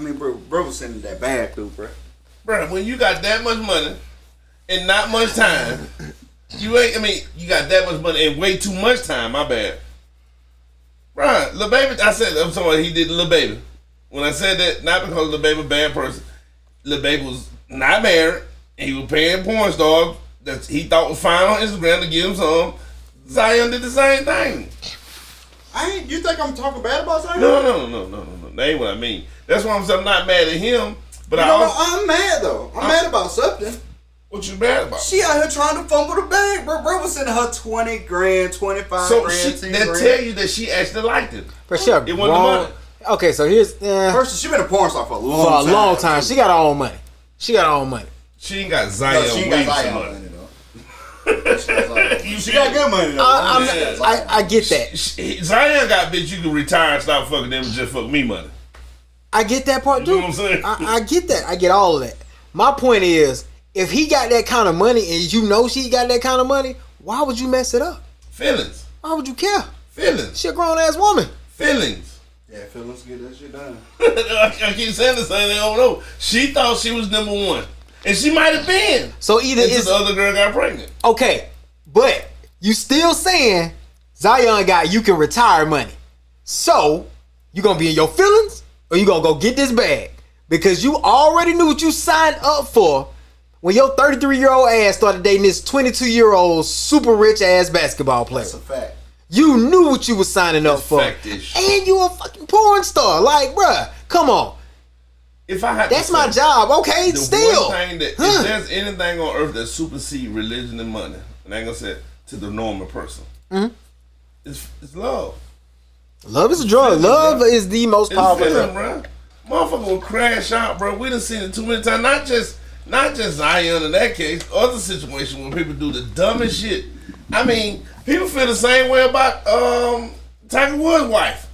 mean, bro was sending that bag through, bro. Bro, when you got that much money and not much time, you got that much money and way too much time, my bad. Right, Lil Baby. I said I'm talking about he did Lil Baby. When I said that, not because Lil Baby a bad person. Lil Baby was not married. He was paying porn stars that he thought was fine on Instagram to give him some. Zion did the same thing. You think I'm talking bad about Zion? No. That ain't what I mean. That's why I'm not mad at him. But I'm mad though. I'm mad about something. What you mad about? She out here trying to fumble the bag, bro. Bro was sending her 20 grand, 25 so grand, that tell you that she actually liked it. For sure. It wasn't the money. Okay, so here's first she been a porn star for a long time. She got her own money. She ain't got Zion. No, she ain't got Zion money though. She got good money though. I get that. Zion got bitch you can retire and stop fucking them and just fuck me money. I get that part too. You know what I'm saying? I get that. I get all of that. My point is, if he got that kind of money and you know she got that kind of money, why would you mess it up? Feelings. Why would you care? Feelings. She a grown ass woman. Feelings. Yeah, feelings get that shit done. I keep saying the same thing over and over. She thought she was number one. And she might have been. So either until the other girl got pregnant. Okay, but you still saying Zion got you can retire money. So you gonna be in your feelings or you gonna go get this bag? Because you already knew what you signed up for when your 33-year-old ass started dating this 22-year-old super rich ass basketball player. That's a fact. You knew what you was signing up for. Fact-ish. And you a fucking porn star. Like, bruh, come on. If I had That's to my say, job. Okay, the still. one thing that if there's anything on earth that supersedes religion and money, and I ain't gonna say it to the normal person, it's love. Love is a drug. Love is the most It's powerful feeling, drug. bro. Motherfucker will crash out, bro. We done seen it too many times. Not just Zion in that case. Other situations where people do the dumbest shit. I mean, people feel the same way about Tiger Woods' wife.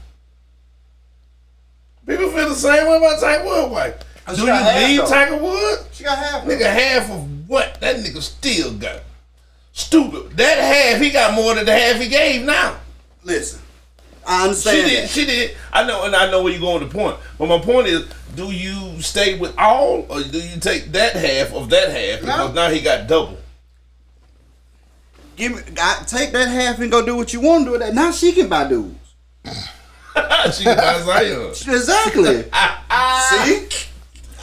People feel the same way about Tiger Woods' wife. Do you leave Tiger Woods? She got half. Nigga, half of what? That nigga still got. Stupid. That half, he got more than the half he gave now. Listen, I understand. She did. I know, and I know where you're going with the point. But my point is, do you stay with all, or do you take that half of that half because now he got double? Take that half and go do what you want to do with that. Now she can buy dudes. She can buy Zion. Exactly. See?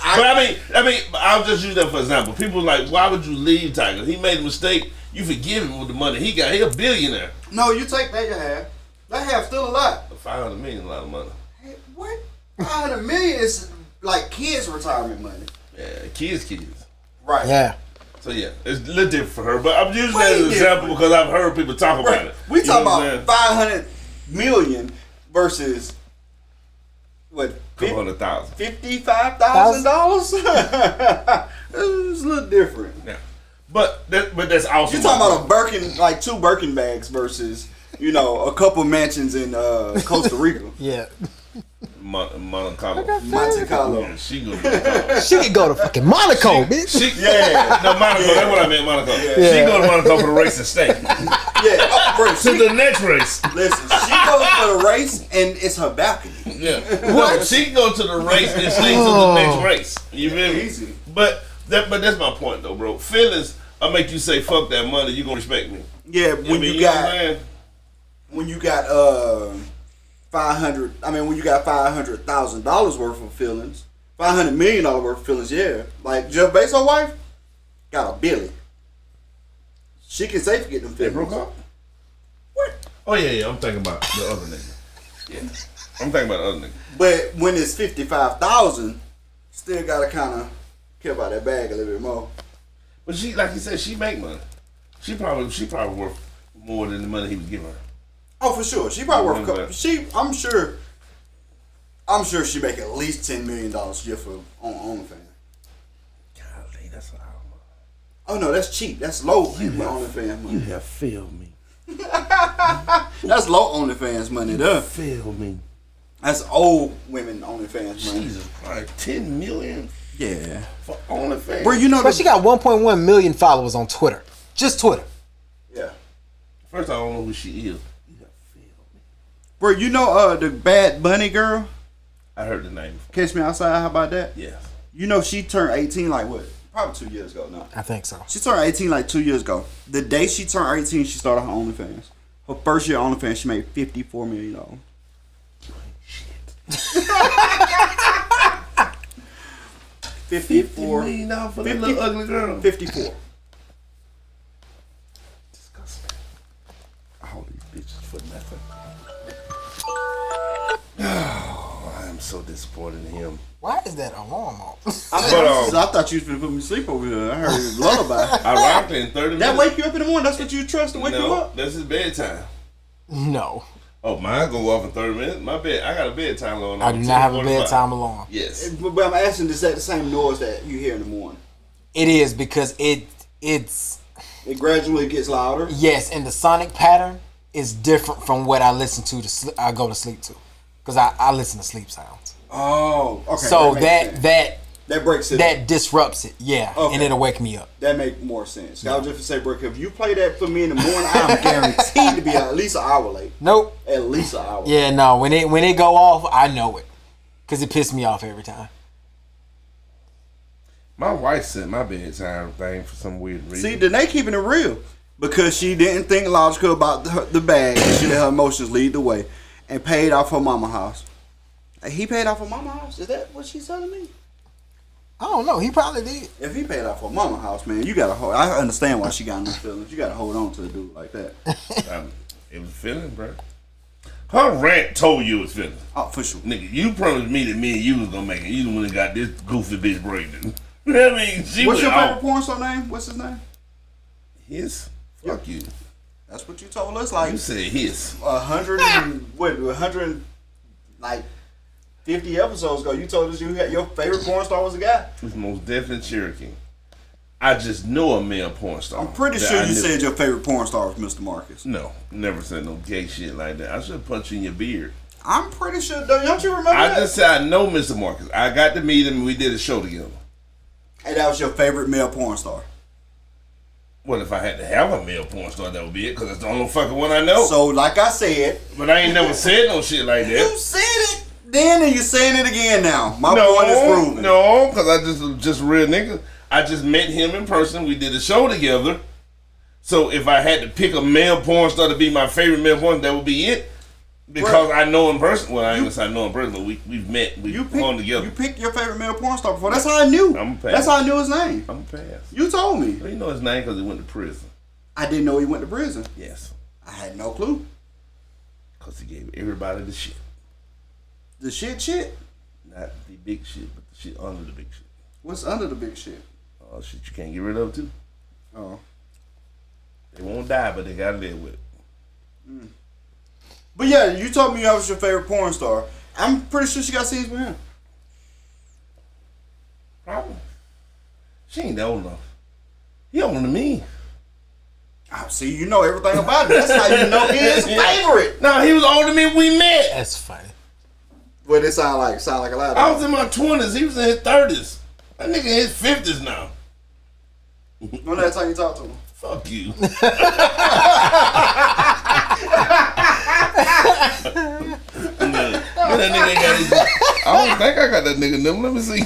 But I mean, I'll just use that for example. People like, why would you leave Tiger? He made a mistake. You forgive him with the money he got. He a billionaire. No, you take that half. That half still a lot. $500 million, a lot of money. Hey, what? $500 million is like kids' retirement money. Yeah, kids. Right. Yeah. So yeah, it's a little different for her. But I'm using that as an example because I've heard people talk about it. We talk about $500 million versus what? $200,000. $55,000. It's a little different. Yeah, but that's also. You're talking about a Birkin, like 2 Birkin bags versus a couple mansions in Costa Rica. Yeah. Monte Carlo. Monte Carlo. Yeah, she gonna She could go to fucking Monaco, bitch. No, Monaco. That's what I meant, Monaco. Yeah. She go to Monaco for the race and stay. Race. To the next race. Listen, she goes for the race and it's her balcony. Yeah. What? She go to the race and stay to the next race. You feel me? Easy. But that's my point though, bro. Feelings, I make you say fuck that money. You gonna respect me? Yeah, when you got $500,000 worth of feelings, $500 million worth of feelings, yeah. Like Jeff Bezos' wife got $1 billion. She can say forget them They feelings. broke up? What? Oh yeah. I'm thinking about the other nigga. Yeah. I'm thinking about the other nigga. But when it's 55,000, still gotta kind of care about that bag a little bit more. But she, like you said, she make money. She probably worth more than the money he was giving her. Oh, for sure. She probably worth. I'm sure she make at least $10 million just for on OnlyFans. Golly, that's a lot of money. Oh no, that's cheap. That's low OnlyFans money. You have failed me. That's low OnlyFans money, though. Failed me. That's old women OnlyFans money. Jesus Christ, 10 million Yeah. for OnlyFans. Bro, But she got 1.1 million followers on Twitter. Just Twitter. Yeah. First, I don't know who she is. You have failed me. Bro, the Bad Bunny girl? I heard the name before. Catch Me Outside, how about that? Yes. She turned 18 like what? Probably 2 years ago now. I think so. She turned 18 like 2 years ago. The day she turned 18, she started her OnlyFans. Her first year OnlyFans, she made $54 million. $54 million for that little ugly girl. 54. Disgusting. All these bitches for nothing. Oh, I am so disappointed in him. Why is that alarm on? I thought you was going to put me to sleep over here. I heard a lullaby. Ironically, in 30 minutes. That wake you up in the morning? That's what you trust to wake you No, up? that's his bedtime. No. Oh, mine go off in 30 minutes. My bed, I got a bedtime going on. I do not have a 10:45. bedtime alarm. Yes. But I'm asking, is that the same noise that you hear in the morning? It is because it's It gradually gets louder? yes, and the sonic pattern is different from what I listen to I go to sleep to. Because I listen to sleep sounds. Oh, okay. So makes sense. that breaks it that up. disrupts it, yeah. Okay. And it'll wake me up. That make more sense. I was just to say, Brooke, if you play that for me in the morning, I'm guaranteed to be at least an hour late. Nope. At least an hour. Yeah, no. When it go off, I know it. Because it pissed me off every time. My wife sent my bedtime thing for some weird reason. See, then they keeping it real. Because she didn't think logical about the bag. She let her emotions lead the way. And paid off her mama house. He paid off her mama house? Is that what she's telling me? I don't know. He probably did. If he paid off her mama house, man, you gotta hold. I understand why she got no feelings. You gotta hold on to the dude like that. It was feeling, bro. Her rant told you it was feeling. Oh, for sure. Nigga, you promised me that me and you was gonna make it. You the one that got this goofy bitch breaking. You know what I mean? She What's went your favorite off. porn star name? What's his name? His? Fuck you. That's what you told us. Like You said his. 100 like 50 episodes ago. You told us you had your favorite porn star was a guy. It's most definitely Cherokee. I just know a male porn star. I'm pretty that sure I you knew. said your favorite porn star was Mr. Marcus. No, never said no gay shit like that. I should punch you in your beard. I'm pretty sure. Don't you remember I that? just said I know Mr. Marcus. I got to meet him and we did a show together. And that was your favorite male porn star. Well, if I had to have a male porn star, that would be it, because that's the only fucking one I know. So, like I said, But I ain't never said no shit like you that. said it then and you're saying it again now. My point is proven. No, because I just a real nigga. I just met him in person. We did a show together. So if I had to pick a male porn star to be my favorite male porn, that would be it. Because I know him in person. Well, I ain't gonna say I know him in person, but we've met. We've gone together. You picked your favorite male porn star before. That's how I knew. I'm a pass. That's how I knew his name. I'm a pass. You told me. You know his name because he went to prison. I didn't know he went to prison. Yes. I had no clue. Because he gave everybody the shit. The shit? Not the big shit, but the shit under the big shit. What's under the big shit? Oh, shit you can't get rid of too. Oh. They won't die, but they gotta live with it. But yeah, you told me I was your favorite porn star. I'm pretty sure she got scenes with him. Probably. She ain't that old enough. He older than me. Oh, see, you know everything about it. That's how you know he is a favorite. No, he was older than me when we met. That's funny. What it sound like? Sound like a lot. I was in my 20s. He was in his 30s. That nigga in his 50s now. When that time you talk to him? Fuck you. That nigga ain't got his, I don't think I got that nigga number. Let me see.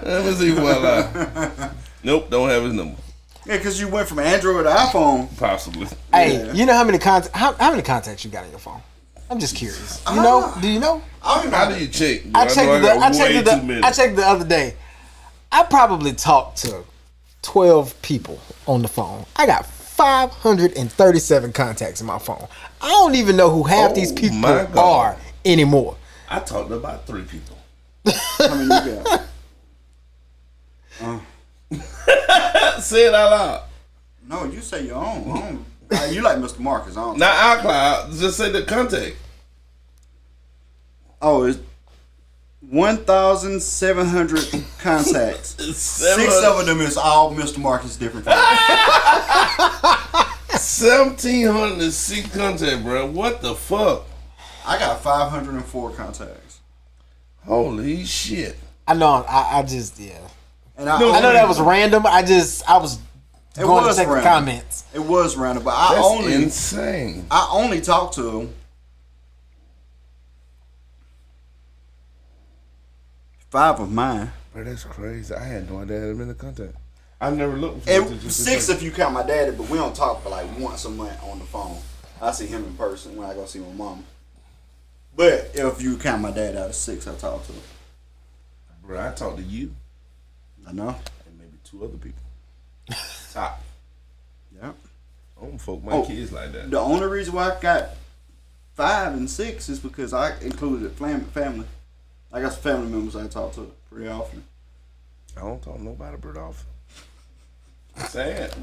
Let me see what I. Nope, don't have his number. Yeah, because you went from Android to iPhone. Possibly. Hey, you know how many contacts you got on your phone? I'm just curious. You know? Do you know? How do you check? I got checked way too many. I checked the other day. I probably talked to 12 people on the phone. I got 537 contacts in my phone. I don't even know who half these people my God. are anymore. I talked to about 3 people. How many you got? Say it out loud. No, you say your own. You like Mr. Marcus, I don't. Not iCloud. Just say the contact. Oh, it's 1,700 contacts. 6 of them is all Mr. Marcus different things. 1,706 contact, bro. What the fuck? I got 504 contacts. Holy shit. I know. I just And I know that was random. I was going to check the comments. It was random, but That's insane. I only talked to him 5 of mine. Bro, that's crazy. I had no idea I had him in the contact. I never looked for And 6 if you count my daddy, but we don't talk for like once a month on the phone. I see him in person when I go see my mom. But if you count my dad out of 6, I talked to him. Bro, I talked to you I know. and maybe 2 other people. Top. Yeah. I don't fuck my kids like that. The only reason why I got 5 and 6 is because I included family. I got some family members I talk to pretty often. I don't talk to nobody but off. Sad.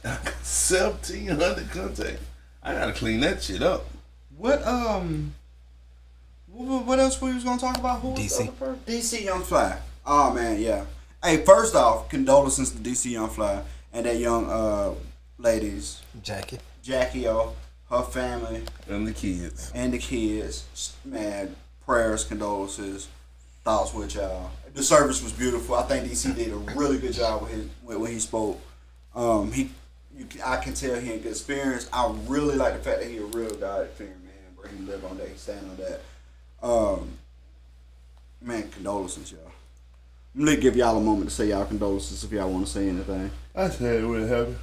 1,700 contacts. I gotta clean that shit up. What else we was gonna talk about? Who was DC. the other person? DC Young Fly. Oh man, yeah. Hey, first off, condolences to DC Young Fly and that young ladies, Jackie. her family, And the kids. Man, prayers, condolences, thoughts with y'all. The service was beautiful. I think DC did a really good job with when he spoke. I can tell he had good experience. I really like the fact that he a real God figure, man. Bro, he live on that, he stand on that. Man, condolences, y'all. I'm gonna give y'all a moment to say y'all condolences if y'all want to say anything. I said it when it happened.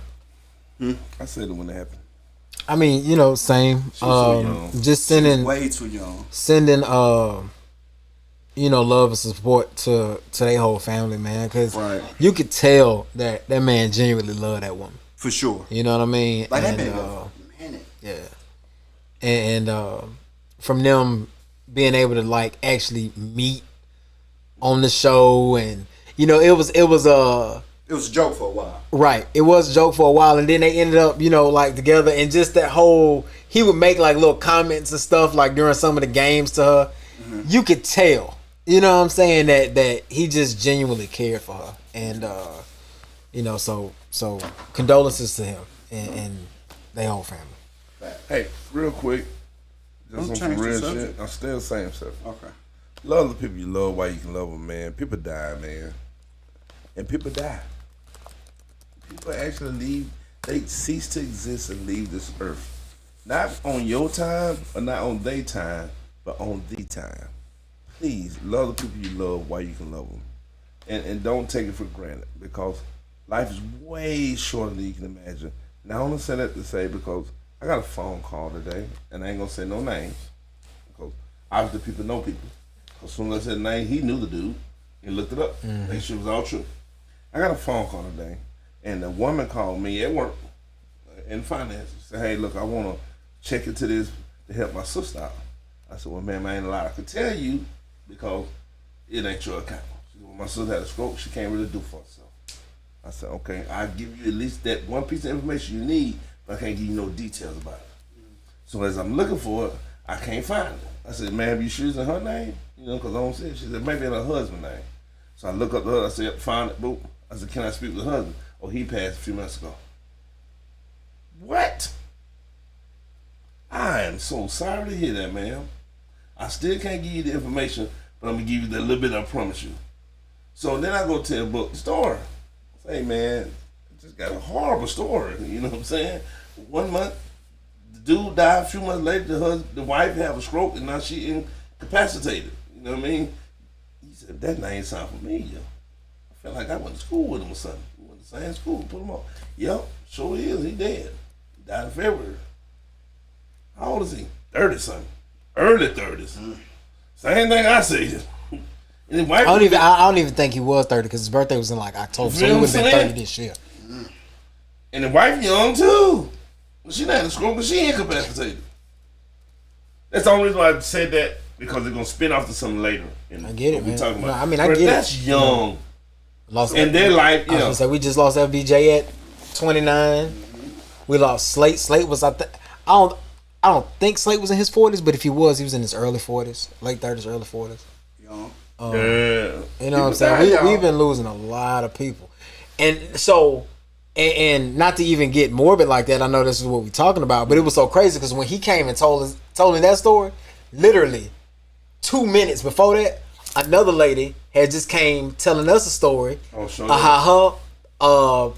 I said it when it happened. I mean, same. so young. Just sending, Way too young. love and support to their whole family, man. Because Right. you could tell that man genuinely loved that woman. For sure. You know what I mean? Like that And, been for a minute. yeah. And from them being able to like actually meet on the show, and it was It was a joke for a while. right. It was a joke for a while, and then they ended up, like together, and just that whole he would make like little comments and stuff like during some of the games to her. Mm-hmm. You could tell, what I'm saying, that he just genuinely cared for her, and so condolences to him and their whole family. Hey, real quick. Just Don't on some change the real subject. shit. I'm still saying stuff. Okay. Love the people you love while you can love them, man. People die, man. And people die. People actually leave. They cease to exist and leave this earth. Not on your time or not on their time, but on the time. Please, love the people you love while you can love them. And don't take it for granted, because life is way shorter than you can imagine. Now, I only say that to say because I got a phone call today, and I ain't going to say no names, because obviously people know people. As soon as I said the name, he knew the dude. He looked it up. Make sure it was all true. I got a phone call today, and a woman called me at work in finance. She said, hey, look, I want to check into this to help my sister out. I said, well, ma'am, I ain't allowed to tell you because it ain't your account. She said, well, my sister had a stroke. She can't really do for herself. I said, okay, I'll give you at least that one piece of information you need, but I can't give you no details about it. So as I'm looking for it, I can't find it. I said, ma'am, you sure it's in her name? Because I don't see it. She said, maybe in her husband's name. So I look up to her. I said, found it. Boop. I said, can I speak with the husband? Oh, he passed a few months ago. What? I am so sorry to hear that, ma'am. I still can't give you the information, but I'm going to give you that little bit I promise you. So then I go tell Book the story. I say, hey, man, I just got a horrible story. You know what I'm saying? 1 month, the dude died. A few months later, the wife had a stroke, and now she incapacitated. You know what I mean? He said, that name sound familiar. I felt like I went to school with him or something. We went to the same school, put him on. Yep, sure he is. He dead. He died in February. How old is he? 30-something. Early 30s. Same thing I said. And his wife I don't even think he was 30 because his birthday was in like October, so he would have been 30 this year. And the wife young too. She not had a stroke, but she incapacitated. That's the only reason why I said that, because they're gonna spin off to something later. I get it, man. Talking about. No, I mean, I But get that's it. young. Lost And their life, I was gonna say we just lost LBJ at 29. We lost Slate. Slate was I don't think Slate was in his 40s, but if he was in his early 40s, late 30s, early 40s. Young. Yeah. You know what I'm saying? We've been losing a lot of people, and so. And not to even get morbid like that, I know this is what we're talking about, but it was so crazy because when he came and told me that story, literally 2 minutes before that, another lady had just came telling us a story of how her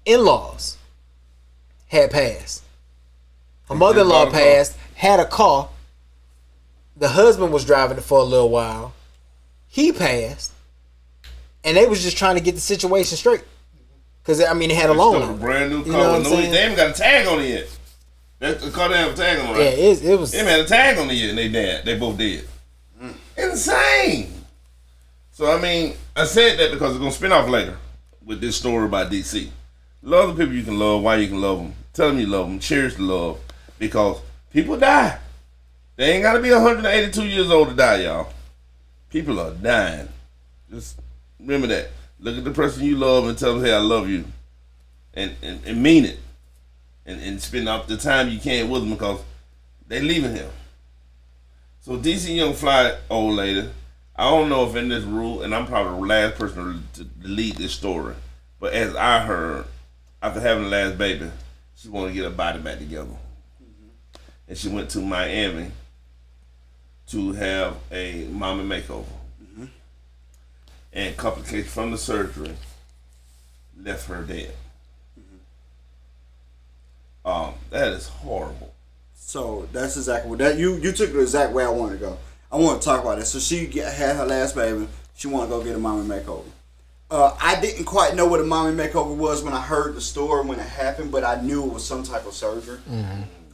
in-laws had passed. Her mother-in-law passed, had a car. The husband was driving it for a little while. He passed, and they was just trying to get the situation straight. Because, I mean, it had a loan on it. Brand new car. You know what I'm saying? They haven't got a tag on it yet. That's because they have a tag on, right? Yeah, it was. They had a tag on the year and they both dead. Insane. So I mean, I said that because it's gonna spin off later with this story about DC. Love the people you can love, why you can love them. Tell them you love them, cherish the love, because people die. They ain't gotta be 182 years old to die, y'all. People are dying. Just remember that. Look at the person you love and tell them, hey, I love you. And mean it. And spend up the time you can with them because they leaving here. So DC Young Fly old lady, I don't know if in this rule, and I'm probably the last person to lead this story, but as I heard, after having the last baby, she wanted to get her body back together. And she went to Miami to have a mommy makeover. And complications from the surgery left her dead. That is horrible. So that's exactly what that you took the exact way I wanted to go. I want to talk about it. So she had her last baby. She wanted to go get a mommy makeover. I didn't quite know what a mommy makeover was when I heard the story when it happened, but I knew it was some type of surgery.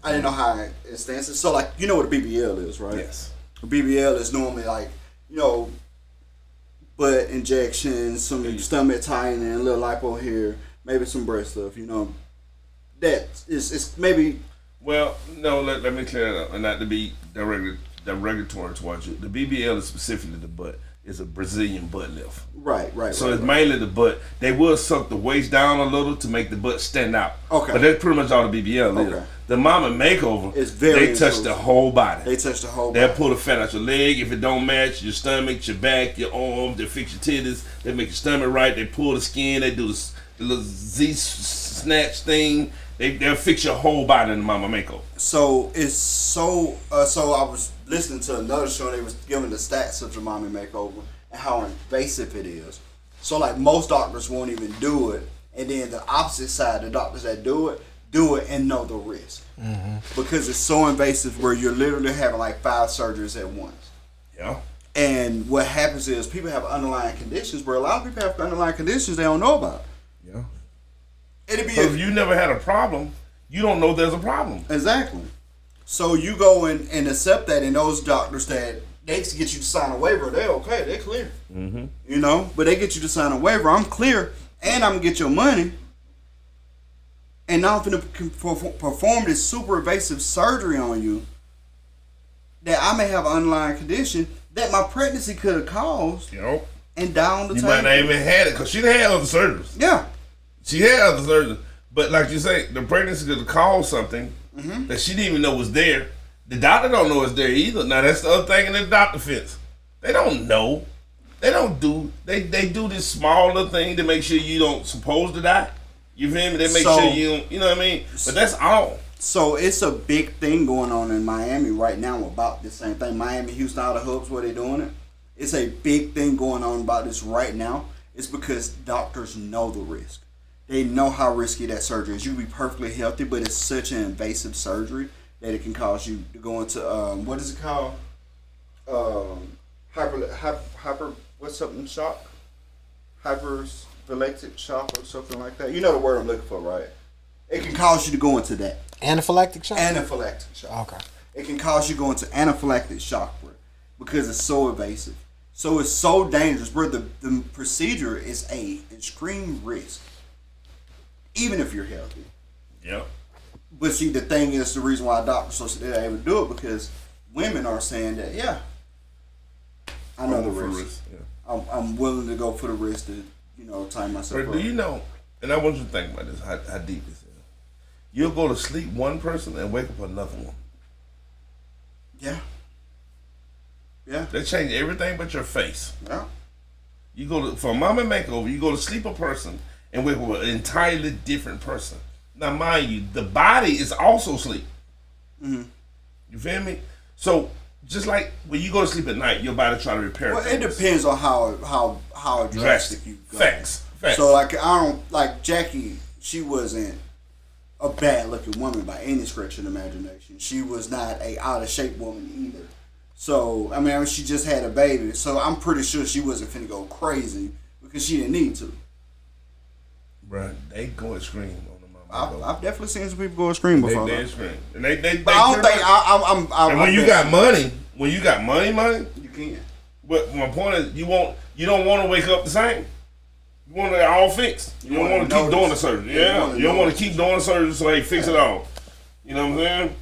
I didn't know how it stands. So like, you know what a BBL is, right? Yes. A BBL is normally like, you know, butt injections, some stomach tightening, a little lipo here, maybe some breast stuff, you know. That is maybe. Well, no, let me clear that up, and not to be derogatory towards you. The BBL is specifically the butt. It's a Brazilian butt lift. Right. So it's mainly the butt. They will suck the waist down a little to make the butt stand out. Okay. But that's pretty much all the BBL is. The mama makeover, they touch the whole body. They'll pull the fat out your leg. If it don't match, your stomach, your back, your arms, they fix your titties. They make your stomach right. They pull the skin. They do the little Z snatch thing. They'll fix your whole body in the mama makeover. So it's so I was listening to another show. They was giving the stats of the mommy makeover and how invasive it is. So like most doctors won't even do it, and then the opposite side, the doctors that do it and know the risk because it's so invasive where you're literally having like 5 surgeries at once. Yeah. And what happens is people have underlying conditions where a lot of people have underlying conditions they don't know about. Yeah. If you never had a problem, you don't know there's a problem. Exactly. So you go and accept that, and those doctors that they get you to sign a waiver, they're okay, they're clear. You know, but they get you to sign a waiver. I'm clear, and I'm gonna get your money, and now I'm gonna perform this super invasive surgery on you that I may have an underlying condition that my pregnancy could have caused. Yep. And down the you table. might not even had it because she didn't have other surgeries. Yeah. She had other surgeries. But like you say, the pregnancy could have caused something that she didn't even know was there. The doctor don't know it's there either. Now that's the other thing in the doctor fence. They don't know. They don't do. They do this small little thing to make sure you don't supposed to die. You feel me? They make sure you don't. You know what I mean? But that's all. So it's a big thing going on in Miami right now about this same thing. Miami, Houston, all the hubs where they're doing it. It's a big thing going on about this right now. It's because doctors know the risk. They know how risky that surgery is. You can be perfectly healthy, but it's such an invasive surgery that it can cause you to go into what is it called? Hyper what's something shock? Hypervollectic shock or something like that. You know the word I'm looking for, right? It can cause you to go into that. Anaphylactic shock? Anaphylactic shock. Okay. It can cause you to go into anaphylactic shock, bro, because it's so invasive. So it's so dangerous, bro. The procedure is a extreme risk. Even if you're healthy. Yeah. But see, the thing is, the reason why doctors are able to do it because women are saying that, yeah, I know the risk. Yeah. I'm willing to go for the risk to, tie myself up. Do you know, and I want you to think about this, how deep this is. You'll go to sleep one person and wake up another one. Yeah. Yeah. They change everything but your face. Yeah. You go to, for a mama makeover, you go to sleep a person and wake up an entirely different person. Now, mind you, the body is also asleep. You feel me? So, just like when you go to sleep at night, your body try to repair things. It depends on how drastic you go. Facts. So, like Jackie, she wasn't a bad looking woman by any stretch of the imagination. She was not a out of shape woman either. So, I mean, she just had a baby. So, I'm pretty sure she wasn't finna go crazy because she didn't need to. Right. They go extreme on the mama. I've definitely seen some people go scream before. They scream, and they. But I don't think I'm. And when you got money, money, you can. But my point is, you don't want to wake up the same. You want it all fixed. You don't want to keep doing the surgery. Yeah, you don't want to keep doing the surgery so they fix it all. You know what I'm saying?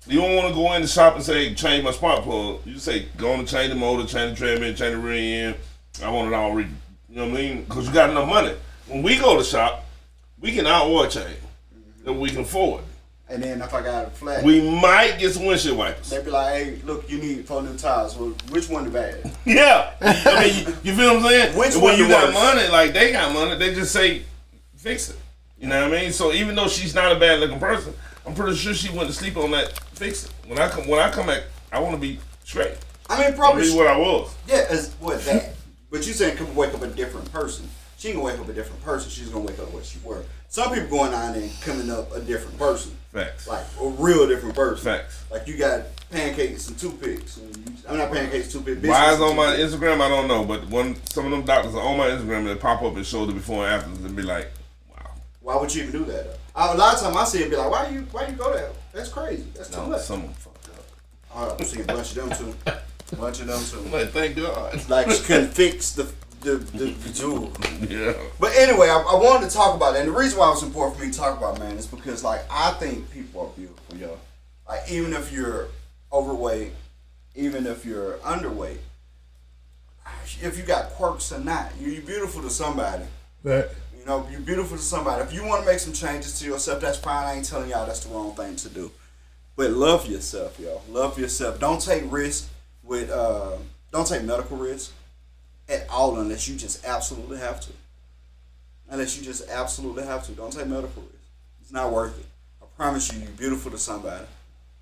You don't want to go in the shop and say, change my spark plug. You say, go on to change the motor, change the treadmill, change the rear end. I want it all you know what I mean? Because you got enough money. When we go to shop, we can oil change. And we can afford. And then if I got a flat, we might get some windshield wipers. They be like, hey, look, you need 4 new tires. Well, which one the bad? Yeah. I mean, you feel what I'm saying? When you got money, like they got money, they just say, fix it. You know what I mean? So even though she's not a bad looking person, I'm pretty sure she went to sleep on that fix it. When I come back, I want to be straight. I mean, probably be what I was. Yeah, it's what that. But you saying come wake up a different person. She ain't gonna wake up a different person. She's gonna wake up what she were. Some people going on and coming up a different person. Facts. Like a real different person. Facts. Like you got pancakes and toothpicks. I'm not pancakes, toothpicks. Why is on my Instagram? I don't know. But some of them doctors are on my Instagram, they pop up and show the before and afters and be like, wow. Why would you even do that? A lot of times I see it be like, why you go there? That's crazy. That's too much. Someone fucked up. I'm seeing a bunch of them too. Like, thank God. Like she couldn't fix the jewel. Yeah. But anyway, I wanted to talk about it. And the reason why it's important for me to talk about, man, is because like I think people are beautiful, yo. Like even if you're overweight, even if you're underweight, if you got quirks or not, you're beautiful to somebody. Right. You know, you're beautiful to somebody. If you want to make some changes to yourself, that's fine. I ain't telling y'all that's the wrong thing to do. But love yourself, yo. Love yourself. Don't take risks with don't take medical risks at all unless you just absolutely have to. Unless you just absolutely have to. Don't take medical risks. It's not worth it. I promise you, you're beautiful to somebody.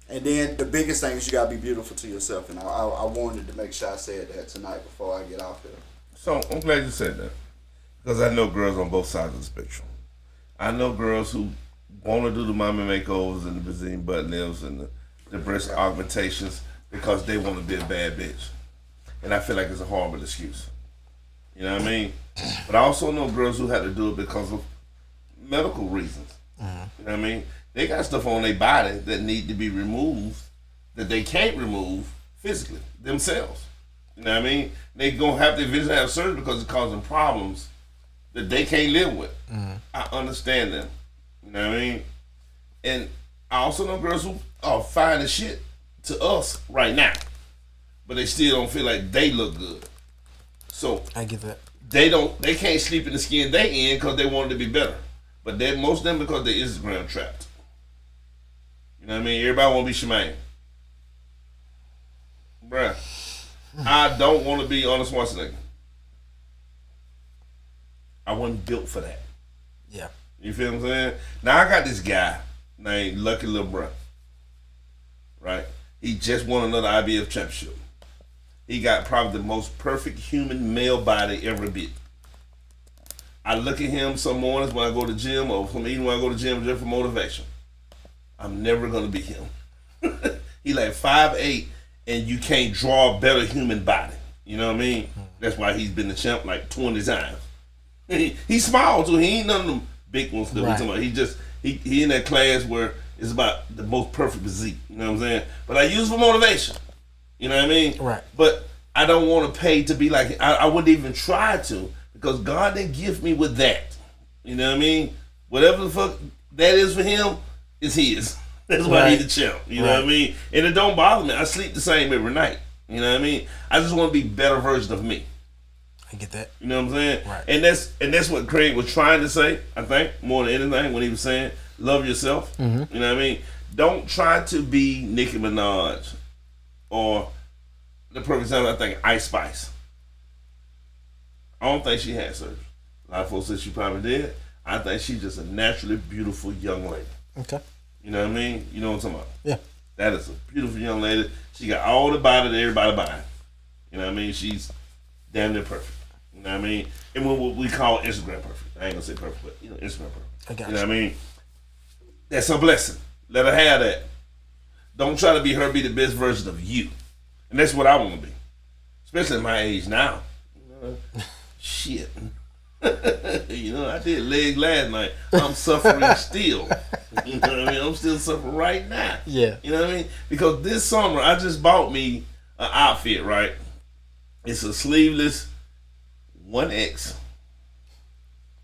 And then the biggest thing is you gotta be beautiful to yourself. And I wanted to make sure I said that tonight before I get off here. So I'm glad you said that. Because I know girls on both sides of the spectrum. I know girls who want to do the mommy makeovers and the Brazilian butt lifts and the breast augmentations because they want to be a bad bitch. And I feel like it's a horrible excuse. You know what I mean? But I also know girls who had to do it because of medical reasons. You know what I mean? They got stuff on their body that need to be removed that they can't remove physically themselves. You know what I mean? They gonna have to eventually have surgery because it's causing problems that they can't live with. I understand them. You know what I mean? And I also know girls who are fine as shit to us right now, but they still don't feel like they look good. So I get that. They can't sleep in the skin they in because they want it to be better. But most of them because they're Instagram trapped. You know what I mean? Everybody want to be Shemaine. Bruh, I don't want to be Arnold Schwarzenegger. I wasn't built for that. Yeah. You feel what I'm saying? Now I got this guy named Lucky Lil Bruh. Right? He just won another IBF championship. He got probably the most perfect human male body ever built. I look at him some mornings when I go to the gym or some evening when I go to the gym just for motivation. I'm never gonna be him. He like 5'8" and you can't draw a better human body. You know what I mean? That's why he's been the champ like 20 times. He's small too. He ain't none of them big ones that we talking about. He in that class where it's about the most perfect physique. You know what I'm saying? But I use it for motivation. You know what I mean? Right. But I don't want to pay to be like I wouldn't even try to because God didn't gift me with that. You know what I mean? Whatever the fuck that is for him is his. That's why he's the champ. You know what I mean? And it don't bother me. I sleep the same every night. You know what I mean? I just want to be a better version of me. I get that. You know what I'm saying? Right. And that's what Craig was trying to say, I think, more than anything, when he was saying, love yourself. Mm-hmm. You know what I mean? Don't try to be Nicki Minaj or the perfect example, I think, Ice Spice. I don't think she had surgery. A lot of folks said she probably did. I think she's just a naturally beautiful young lady. Okay. You know what I mean? You know what I'm talking about? Yeah. That is a beautiful young lady. She got all the body that everybody buying. You know what I mean? She's damn near perfect. You know what I mean? And what we call Instagram perfect. I ain't gonna say perfect, but you know, Instagram perfect. I got you know what I mean? That's a blessing. Let her have that. Don't try to be her, be the best version of you. And that's what I want to be. Especially at my age now. Shit. You know, I did leg last night. I'm suffering still. You know what I mean? I'm still suffering right now. Yeah. You know what I mean? Because this summer I just bought me an outfit, right? It's a sleeveless 1X.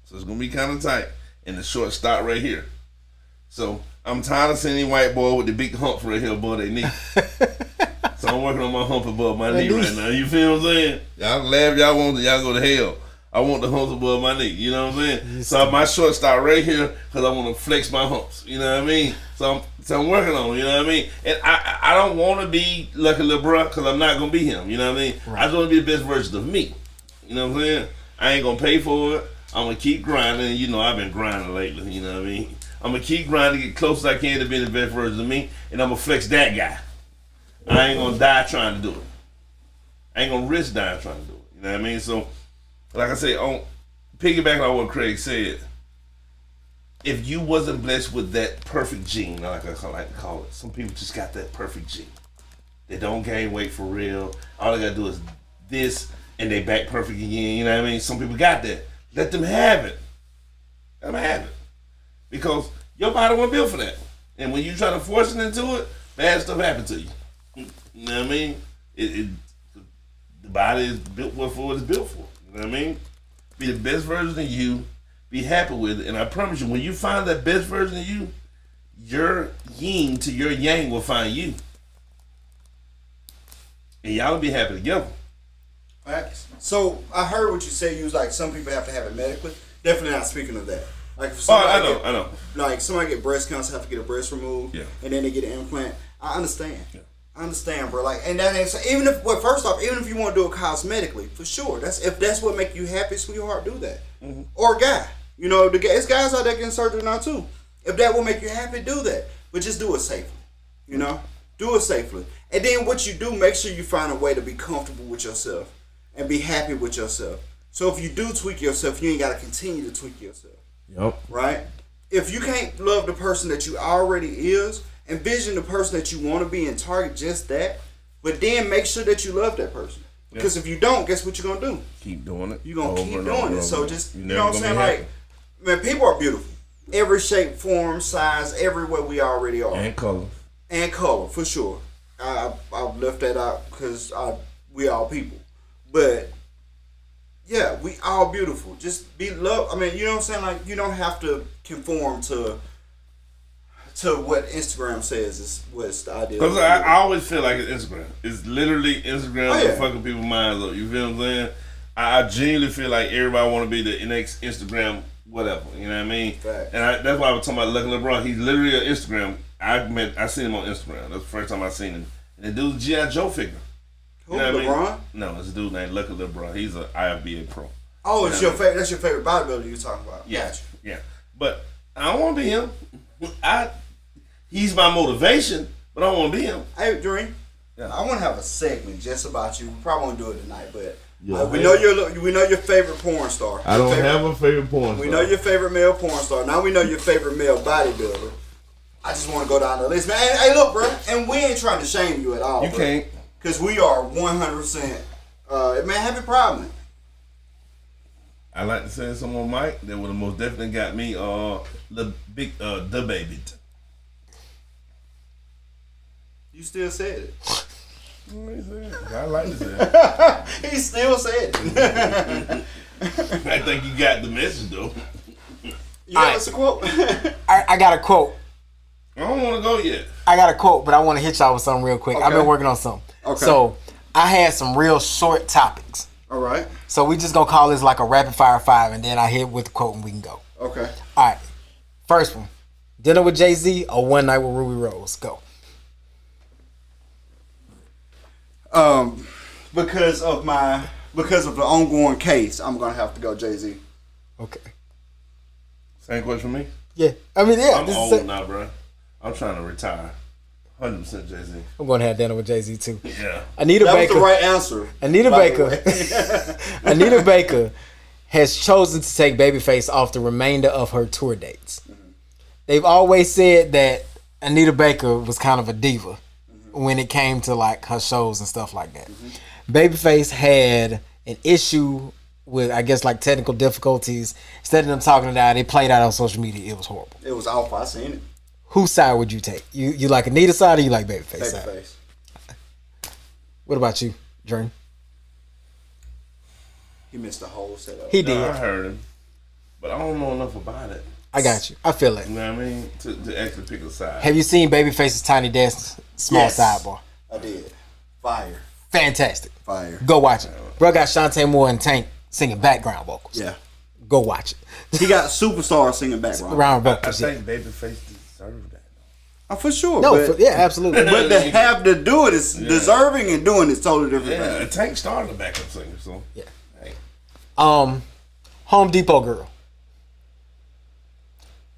So it's gonna be kind of tight. And the short stop right here. So I'm tired of seeing any white boy with the big hump right here above their knee. So I'm working on my hump above my knee right now. You feel what I'm saying? Y'all can laugh, y'all want to, y'all go to hell. I want the humps above my knee. You know what I'm saying? So my short stop right here because I want to flex my humps. You know what I mean? So I'm working on it. You know what I mean? And I don't want to be Lucky Lil Bruh because I'm not gonna be him. You know what I mean? Right. I just want to be the best version of me. You know what I'm saying? I ain't gonna pay for it. I'm gonna keep grinding. You know I've been grinding lately. You know what I mean? I'm gonna keep grinding, get close as I can to being the best version of me, and I'm gonna flex that guy. I ain't gonna die trying to do it. I ain't gonna risk dying trying to do it. You know what I mean? So, like I say, on piggyback on what Craig said, if you wasn't blessed with that perfect gene, like I like to call it, some people just got that perfect gene. They don't gain weight for real. All they gotta do is this, and they back perfect again. You know what I mean? Some people got that. Let them have it. Let them have it. Because your body wasn't built for that. And when you try to force it into it, bad stuff happens to you. You know what I mean? The body is built for what it's built for. You know what I mean? Be the best version of you. Be happy with it. And I promise you, when you find that best version of you, your yin to your yang will find you. And y'all will be happy together. Facts. So I heard what you said. You was like, some people have to have it medically. Definitely not speaking of that. Like if I know. Like somebody get breast cancer, have to get a breast removed, and then they get an implant. I understand. Yeah. I understand, bro. Like, and that ain't even if first off, even if you want to do it cosmetically, for sure. If that's what make you happy, sweetheart, do that. Mm-hmm. Or a guy, you know, it's guys out there getting surgery now too. If that will make you happy, do that. But just do it safely. You know, do it safely. And then what you do, make sure you find a way to be comfortable with yourself and be happy with yourself. So if you do tweak yourself, you ain't got to continue to tweak yourself. Yep. Right? If you can't love the person that you already is, envision the person that you want to be and target just that, but then make sure that you love that person. Because if you don't, guess what you're going to do? Keep doing it. You're going to keep doing it. So just, you know what I'm saying? Like, man, people are beautiful. Every shape, form, size, everywhere we already are. And color. And color, for sure. I've left that out because we all people. But yeah, we all beautiful. Just be love. I mean, you know what I'm saying? Like, you don't have to conform to what Instagram says is what's the ideal. Because I always feel like it's Instagram. It's literally Instagram fucking people's minds up. You feel what I'm saying? I genuinely feel like everybody want to be the next Instagram whatever. You know what I mean? Right. And that's why I was talking about Lucky LeBron. He's literally an Instagram. I seen him on Instagram. That's the first time I seen him. And the dude's G.I. Joe figure. Who, LeBron? I mean? No, it's a dude named Lucky LeBron. He's an IFBA pro. Oh, it's your favorite. That's your favorite bodybuilder you're talking about. Yeah, gotcha. Yeah. But I don't want to be him. He's my motivation, but I don't want to be him. Hey, Dream. Yeah. I want to have a segment just about you. We probably won't do it tonight, but we know your favorite porn star. I don't have a favorite porn star. We know your favorite male porn star. Now we know your favorite male bodybuilder. I just want to go down the list, man. Hey, look, bro, and we ain't trying to shame you at all. You can't. Because we are 100%. Man, happy Pride Month. I like to say someone, Mike, that would have most definitely got me the baby. You still said it. I like to say it. He still said it. I think you got the message, though. You got us a quote? I got a quote. I don't want to go yet. I got a quote, but I want to hit y'all with something real quick. Okay. I've been working on something. Okay. So, I had some real short topics. All right. So, we just going to call this like a rapid fire 5, and then I hit with the quote and we can go. Okay. All right. First one. Dinner with Jay-Z or One Night with Ruby Rose? Go. Because of the ongoing case, I'm going to have to go Jay-Z. Okay. Same question for me? Yeah. I mean, yeah. I'm old now, bro. I'm trying to retire. 100% Jay-Z. I'm going to have dinner with Jay-Z, too. Yeah. Anita Baker. That was the right answer. Anita Baker has chosen to take Babyface off the remainder of her tour dates. Mm-hmm. They've always said that Anita Baker was kind of a diva when it came to like her shows and stuff like that. Mm-hmm. Babyface had an issue with I guess like technical difficulties. Instead of them talking it out, they played out on social media. It was horrible. It was awful. I seen it. Whose side would you take? You like Anita side or you like Babyface side? Babyface. What about you, Dream? He missed the whole setup. He did. No, I heard him, but I don't know enough about it. I got you. I feel it. You know what I mean? To actually pick a side. Have you seen Babyface's Tiny Desk small Yes. sidebar? I did. Fire. Fantastic. Fire. Go watch it. Bro got Shantae Moore and Tank singing background vocals. Yeah. Go watch it. He got superstars singing background. Round I vocals. Yeah. think Babyface deserved that. Oh, for sure. No, but, yeah, absolutely. but to have to do it is deserving and doing is totally different. Yeah, thing. Tank started a backup singer, so Yeah. hey. Home Depot girl.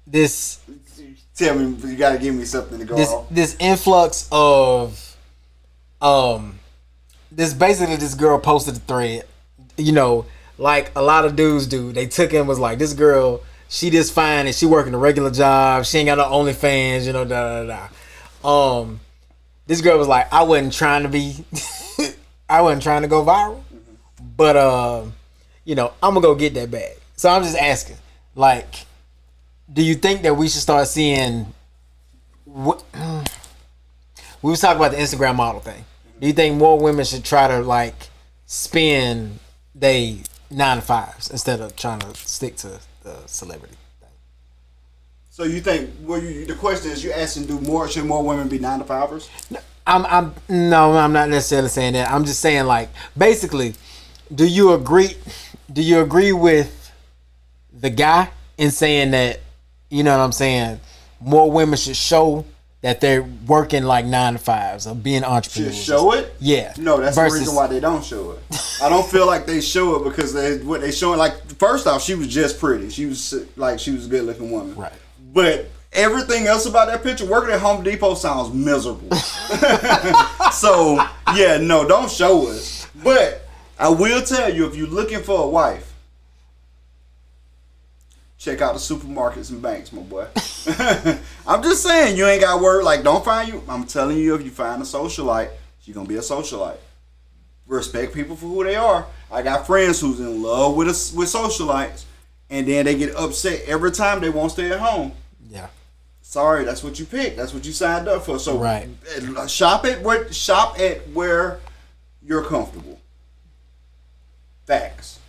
This Tell me, you got to give me something to go off. this influx of this basically this girl posted a thread, you know, like a lot of dudes do. They took and was like, this girl, she just fine and she working a regular job, she ain't got no OnlyFans, you know, this girl was like, I wasn't trying to be I wasn't trying to go viral, but you know, I'm gonna go get that bag. So I'm just asking, like, do you think that we should start seeing what we was talking about the Instagram model thing? Do you think more women should try to like spend they 9 to 5s instead of trying to stick to the celebrity thing? So you think? Well, the question is, you asking, should more women be 9 to 5ers? I'm not necessarily saying that. I'm just saying, like, basically, do you agree with the guy in saying that, you know what I'm saying, more women should show that they're working like 9 to 5s or being entrepreneurs? Should show it? Yeah. No, that's the reason why they don't show it. I don't feel like they show it because what they showing, like, first off, she was just pretty. She was a good looking woman. Right. But everything else about that picture, working at Home Depot sounds miserable. So, yeah, no, don't show us. But I will tell you, if you're looking for a wife, check out the supermarkets and banks, my boy. I'm just saying, you ain't got word. Like, don't find you. I'm telling you, if you find a socialite, you're going to be a socialite. Respect people for who they are. I got friends who's in love with socialites, and then they get upset every time they won't stay at home. Yeah. Sorry, that's what you picked. That's what you signed up for. So right. Shop at where you're comfortable. Facts.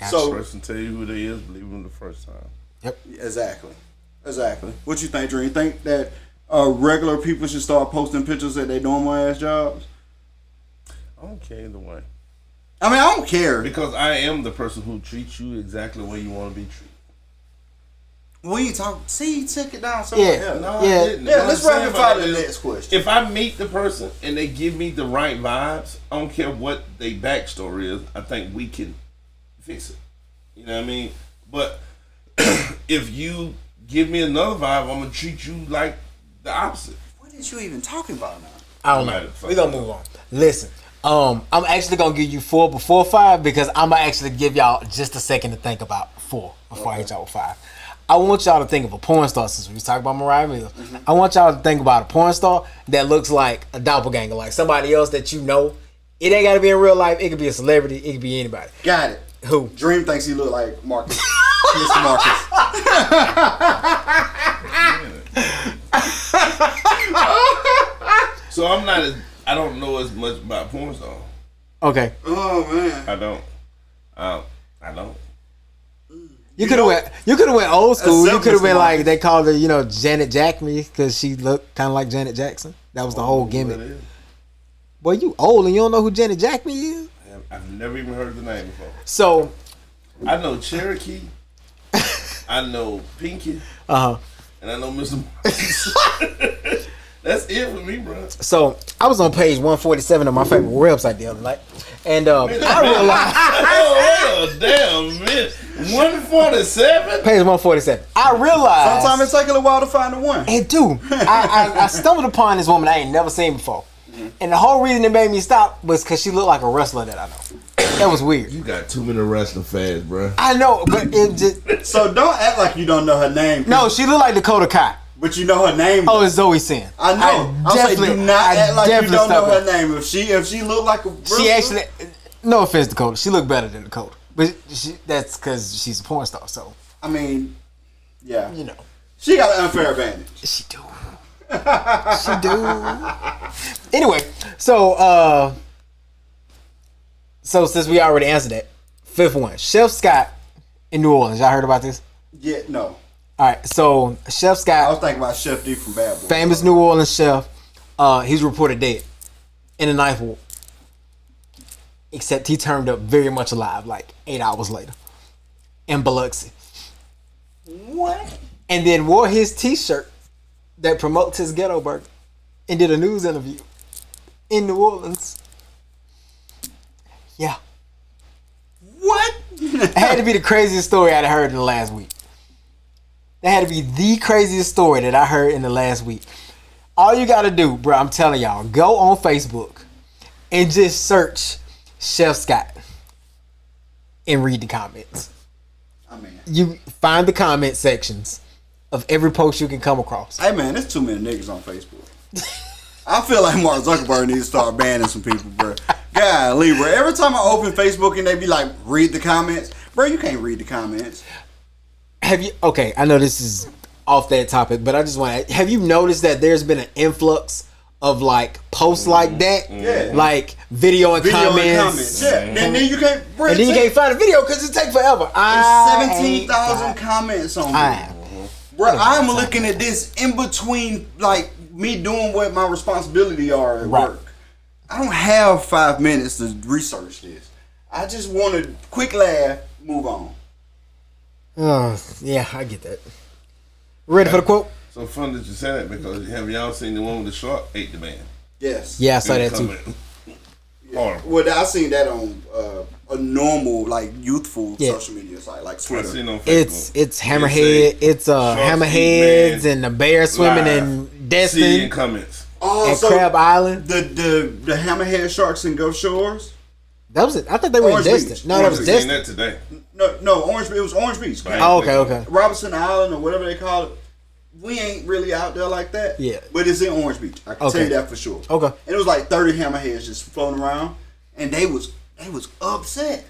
So person tell you who they is, believe them the first time. Yep. Exactly. What you think, Drew? You think that regular people should start posting pictures at their normal ass jobs? I don't care either way. I mean, I don't care. Because I am the person who treats you exactly the way you want to be treated. We ain't talking. See, he took it down somewhere else. No, Yeah. I didn't. Yeah, What let's I'm saying rapid about fire that the is, next question. If I meet the person and they give me the right vibes, I don't care what their backstory is, I think we can fix it. You know what I mean? But if you give me another vibe, I'm going to treat you like the opposite. What is you even talking about now? I don't know. We're going to move on. Listen, I'm actually going to give you 4 before 5 because I'm going to actually give y'all just a second to think about 4 before I hit y'all with 5. I want y'all to think of a porn star, since we was talking about Mariah Mills. Mm-hmm. I want y'all to think about a porn star that looks like a doppelganger, like somebody else that you know. It ain't got to be in real life. It could be a celebrity. It could be anybody. Got it. Who? Dream thinks he look like Marcus. Mr. Marcus. So I don't know as much about porn stars. Okay. Oh, man. I don't. You could have went old school. You could have been like, Marcus. they called her, Janet Jack me because she looked kind of like Janet Jackson. That was the whole gimmick. Boy, you old and you don't know who Janet Jack me is? I've never even heard the name before. So, I know Cherokee. I know Pinky. and I know Mr. Marcus. That's it for me, bro. So I was on page 147 of my favorite website the other night, and I realized Oh, damn, man. 147? page 147. I realized Sometimes it take a little while to find the one. it do. I stumbled upon this woman I ain't never seen before, and the whole reason it made me stop was because she looked like a wrestler that I know. That was weird. You got too many wrestling fans, bro. I know, but it just So don't act like you don't know her name. no. She looked like Dakota Kai. But you know her name. Oh, it's Zoe Sin. I know. I'm saying do not act like you don't know her name. If she looked like a wrestler, She actually, no offense, Dakota, she looked better than Dakota, but But that's because she's a porn star, so. I mean, yeah. You know. She got an unfair advantage. She do. She do. Anyway, so since we already answered that, fifth one, Chef Scott in New Orleans. Y'all heard about this? Yeah, no. All right, so Chef Scott, I was thinking about Chef D from Bad Boys. famous New Orleans chef, he's reported dead in a knife war. Except he turned up very much alive, like 8 hours later, in Biloxi. What? And then wore his T-shirt that promotes his ghetto burger, and did a news interview in New Orleans. Yeah. What? It had to be the craziest story I'd heard in the last week. That had to be the craziest story that I heard in the last week. All you gotta do, bro, I'm telling y'all, go on Facebook and just search Chef Scott and read the comments. I mean, You find the comment sections of every post you can come across. hey man, there's too many niggas on Facebook. I feel like Mark Zuckerberg needs to start banning some people, bro. Golly, bro. Every time I open Facebook and they be like, read the comments, bro, you can't read the comments. Have you? Okay, I know this is off that topic, but I just want to. Have you noticed that there's been an influx of like posts like that, Yeah. like video and Video comments, and comments. Yeah. And then you can't, bro, and then you can't find a video because it takes forever. there's 17,000 comments on I it. Bro, I'm looking at this in between, like, me doing what my responsibility are at Right. work. I don't have 5 minutes to research this. I just want to quick laugh, move on. Yeah, I get that. Ready for the quote? So fun that you said that because have y'all seen the one with the shark ate the man? Yes. Yeah, I saw that too. Horrible. Well, I seen that on a normal, like, youthful Yeah. social media site, like I Twitter. seen on Facebook. It's They hammerhead. say, It's "Sharks eat hammerheads man and the bear swimming live." in See in Destin comments. Oh, and so Crab Island. the hammerhead sharks in Gulf Shores? That was it. I thought they were in Orange Destin. Beach. No, that Orange was I seen Destin. that today. No, Orange. It was Orange Beach. Right. Oh, okay. Robinson Island or whatever they call it. We ain't really out there like that. Yeah. But it's in Orange Beach. I can Okay. tell you that for sure. Okay. And it was like 30 hammerheads just floating around, and they was upset.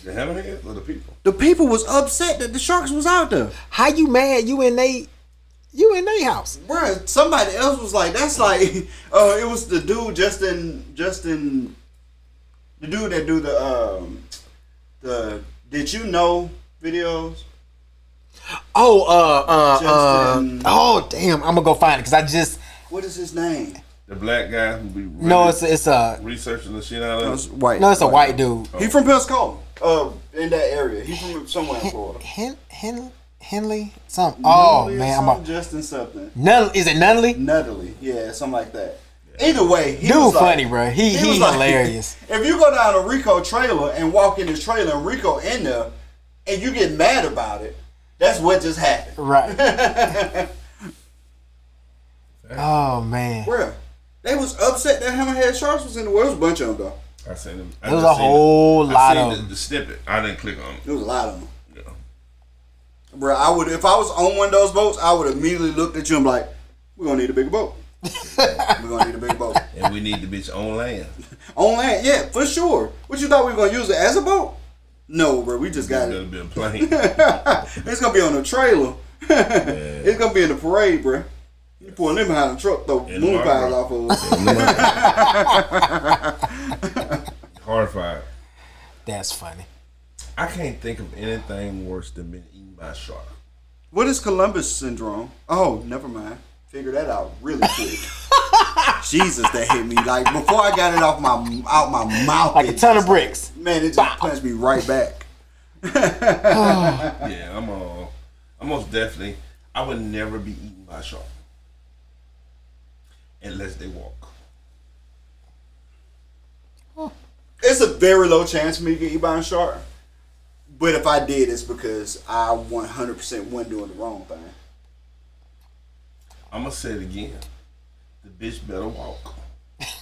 The hammerheads or the people? The people was upset that the sharks was out there. How you mad? You in they house? Bruh, somebody else was like, that's like, it was the dude Justin, the dude that do the Did You Know videos. Justin. Oh, damn! I'm gonna go find it because I just What is his name? The black guy who be really no. It's a researching the shit out of it. white. no. It's a white dude. He from Pensacola, in that area. He from somewhere in Florida. Henley something. Oh man, I'm Justin something. Is it Nunley? Nuttily, yeah, something like that. Either way, he Dude, was like, funny, bro. He was like, hilarious. If you go down a Rico trailer and walk in his trailer and Rico in there, and you get mad about it, that's what just happened. Right. Oh man. Where they was upset that Hammerhead Sharks was in the world. There was a bunch of them though. I seen them. There was a whole lot of them. the snippet. I didn't click on it. There was a lot of them. Yeah. Bro, I would, if I was on one of those boats, I would immediately looked at you and be like, we're gonna need a bigger boat. We're gonna need a bigger boat. And we need the bitch on land. On land, yeah, for sure. What you thought we were gonna use it as a boat? No, bro, we just got It's it. gonna be a plane. It's gonna be on a trailer. It's gonna be in the parade, bro. You pulling them behind the truck, throw In moon the pies mark, off of us. Horrified. That's funny. I can't think of anything worse than being eaten by a shark. What is Columbus syndrome? Oh, never mind. Figure that out really quick. Jesus, that hit me. Like before I got it out my mouth. Like a ton of bricks. Man, it just punched me right back. Yeah, I'm most definitely. I would never be eaten by a shark unless they walk. It's a very low chance for me to get eaten by a shark. But if I did, it's because I 100% wasn't doing the wrong thing. I'm gonna say it again. The bitch better walk. Cause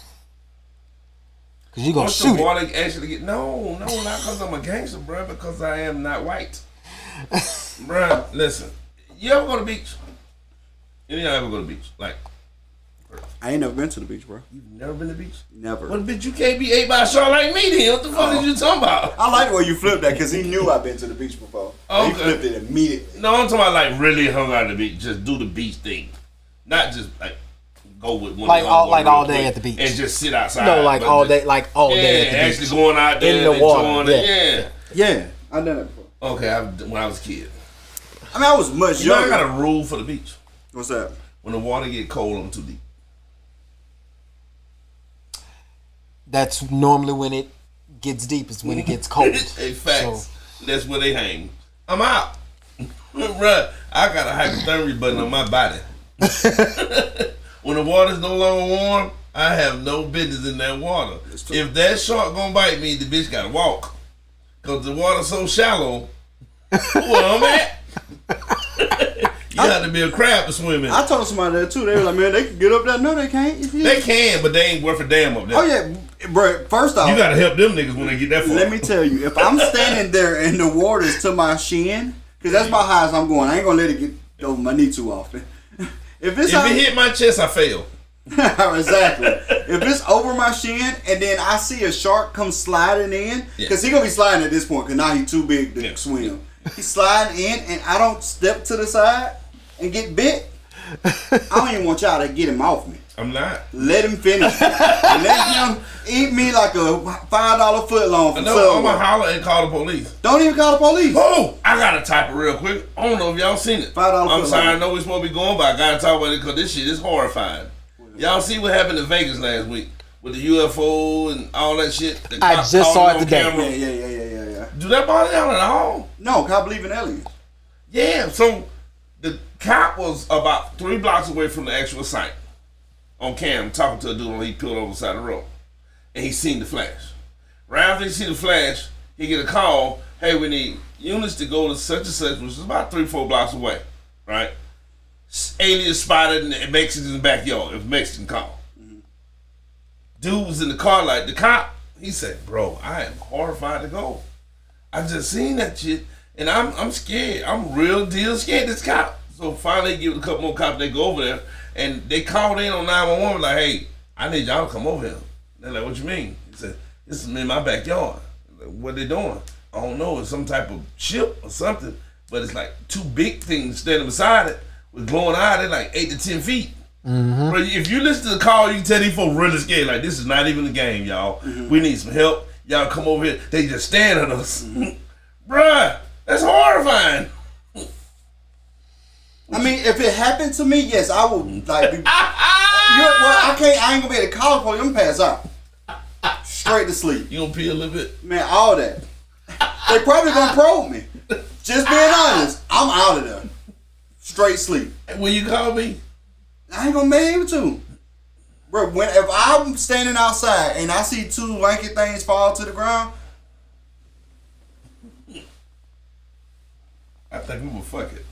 you gonna Once shoot the it. water actually get no, not because I'm a gangster, bro. Because I am not white, bro. Listen, you ever go to the beach? You ever go to the beach? Like, I I ain't never been to the beach, bro. You've never been to the beach? Never. Well, bitch, you can't be ate by a shark like me then. What the fuck is you talking about? I like the way you flipped that because he knew I've been to the beach before. Okay. He flipped it immediately. No, I'm talking about like really hung out at the beach. Just do the beach thing. Not just like go with one Like of all the like real all day quick at the beach. and just sit outside. No, like But all just- day, like all day at the beach. actually going out there In the and water, enjoying it. Yeah. Yeah, I done that before. Okay, when I was a kid. I mean, I was much You know, I younger. got a rule for the beach. What's that? When the water get cold, I'm too deep. That's normally when it gets deep. Is when it gets cold. Hey, facts. So- That's where they hang. I'm out. Bruh, I got a hypothermia button on my body. When the water's no longer warm, I have no business in that water. If that shark gonna bite me, the bitch gotta walk. Cause the water's so shallow. Where I'm at. You got to be a crab to swim in. I told somebody that too. They were like, man, they can get up there. No, they can't. They can, but they ain't worth a damn up there. Oh yeah, bro. First off, You gotta help them niggas when they get that far. let me tell you, if I'm standing there and the water's to my shin, because that's about high as I'm going, I ain't gonna let it get over my knee too often. If If it hit my chest, I fail. exactly. If it's over my shin and then I see a shark come sliding in, because he gonna be sliding at this point, because now he's too big to swim. He's sliding in, and I don't step to the side and get bit. I don't even want y'all to get him off me. I'm not. Let him finish. Let him eat me like a $5 foot long from No, I'm Subway. gonna holler and call the police. Don't even call the police. Oh, I gotta type it real quick. I don't know if y'all seen it. $5 I'm foot sorry, long. I know we're supposed to be going, but I gotta talk about it because this shit is horrifying. Y'all see what happened in Vegas last week with the UFO and all that shit? The I cop just caught saw it on today. camera. Yeah. Do that bother y'all at all? No, 'cause I believe in aliens. Yeah, so the cop was about 3 blocks away from the actual site on cam talking to a dude when he peeled over the side of the road. And he seen the flash. Right after he see the flash, he get a call, hey, we need units to go to such and such, which is about 3-4 blocks away, right? Alien spotted in the Mexican's backyard. It was a Mexican call. Dude was in the car like, the cop, he said, bro, I am horrified to go. I just seen that shit, and I'm scared. I'm real deal scared this cop. So finally, they give it a couple more cops. They go over there, and they called in on 911 like, "Hey, I need y'all to come over here." They're like, "What you mean?" He said, "This is in my backyard." Like, what they doing? I don't know. It's some type of ship or something, but it's like 2 big things standing beside it with glowing eyes. They're like 8 to 10 feet. Mm-hmm. Bro, if you listen to the call, you can tell these folks really scared. Like, this is not even a game, y'all. We need some help. Y'all come over here. They just staring at us. Bruh, that's horrifying. I mean, if it happened to me, yes, I would like be. I ain't gonna be able to call for you. I'm gonna pass out. Straight to sleep. You gonna pee a little bit? Man, all that. They probably gonna probe me. Just being honest, I'm out of there. Straight sleep. Will you call me? I ain't gonna be able to. Bro, if I'm standing outside and I see 2 lanky things fall to the ground, I think we will fuck it.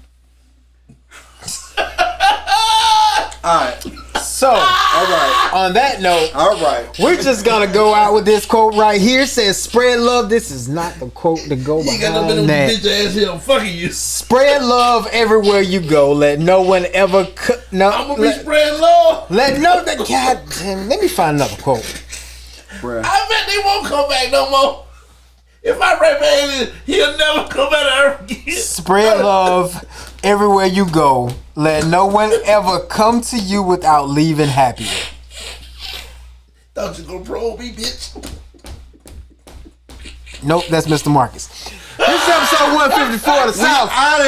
alright. So, Alright. on that note, Alright. we're just gonna go out with this quote right here. It says, "Spread love." This is not the quote to go You got no behind bitch that. ass here. I'm fucking you. Spread love everywhere you go. Let no one ever. I'm gonna be spreading love. Let no that God damn. Let me find another quote. Bruh. I bet they won't come back no more. If I rape an alien, he'll never come back to Earth again. Spread love everywhere you go. Let no one ever come to you without leaving happy. Thought you gonna probe me, bitch. Nope, that's Mr. Marcus. This is episode 154 of the South.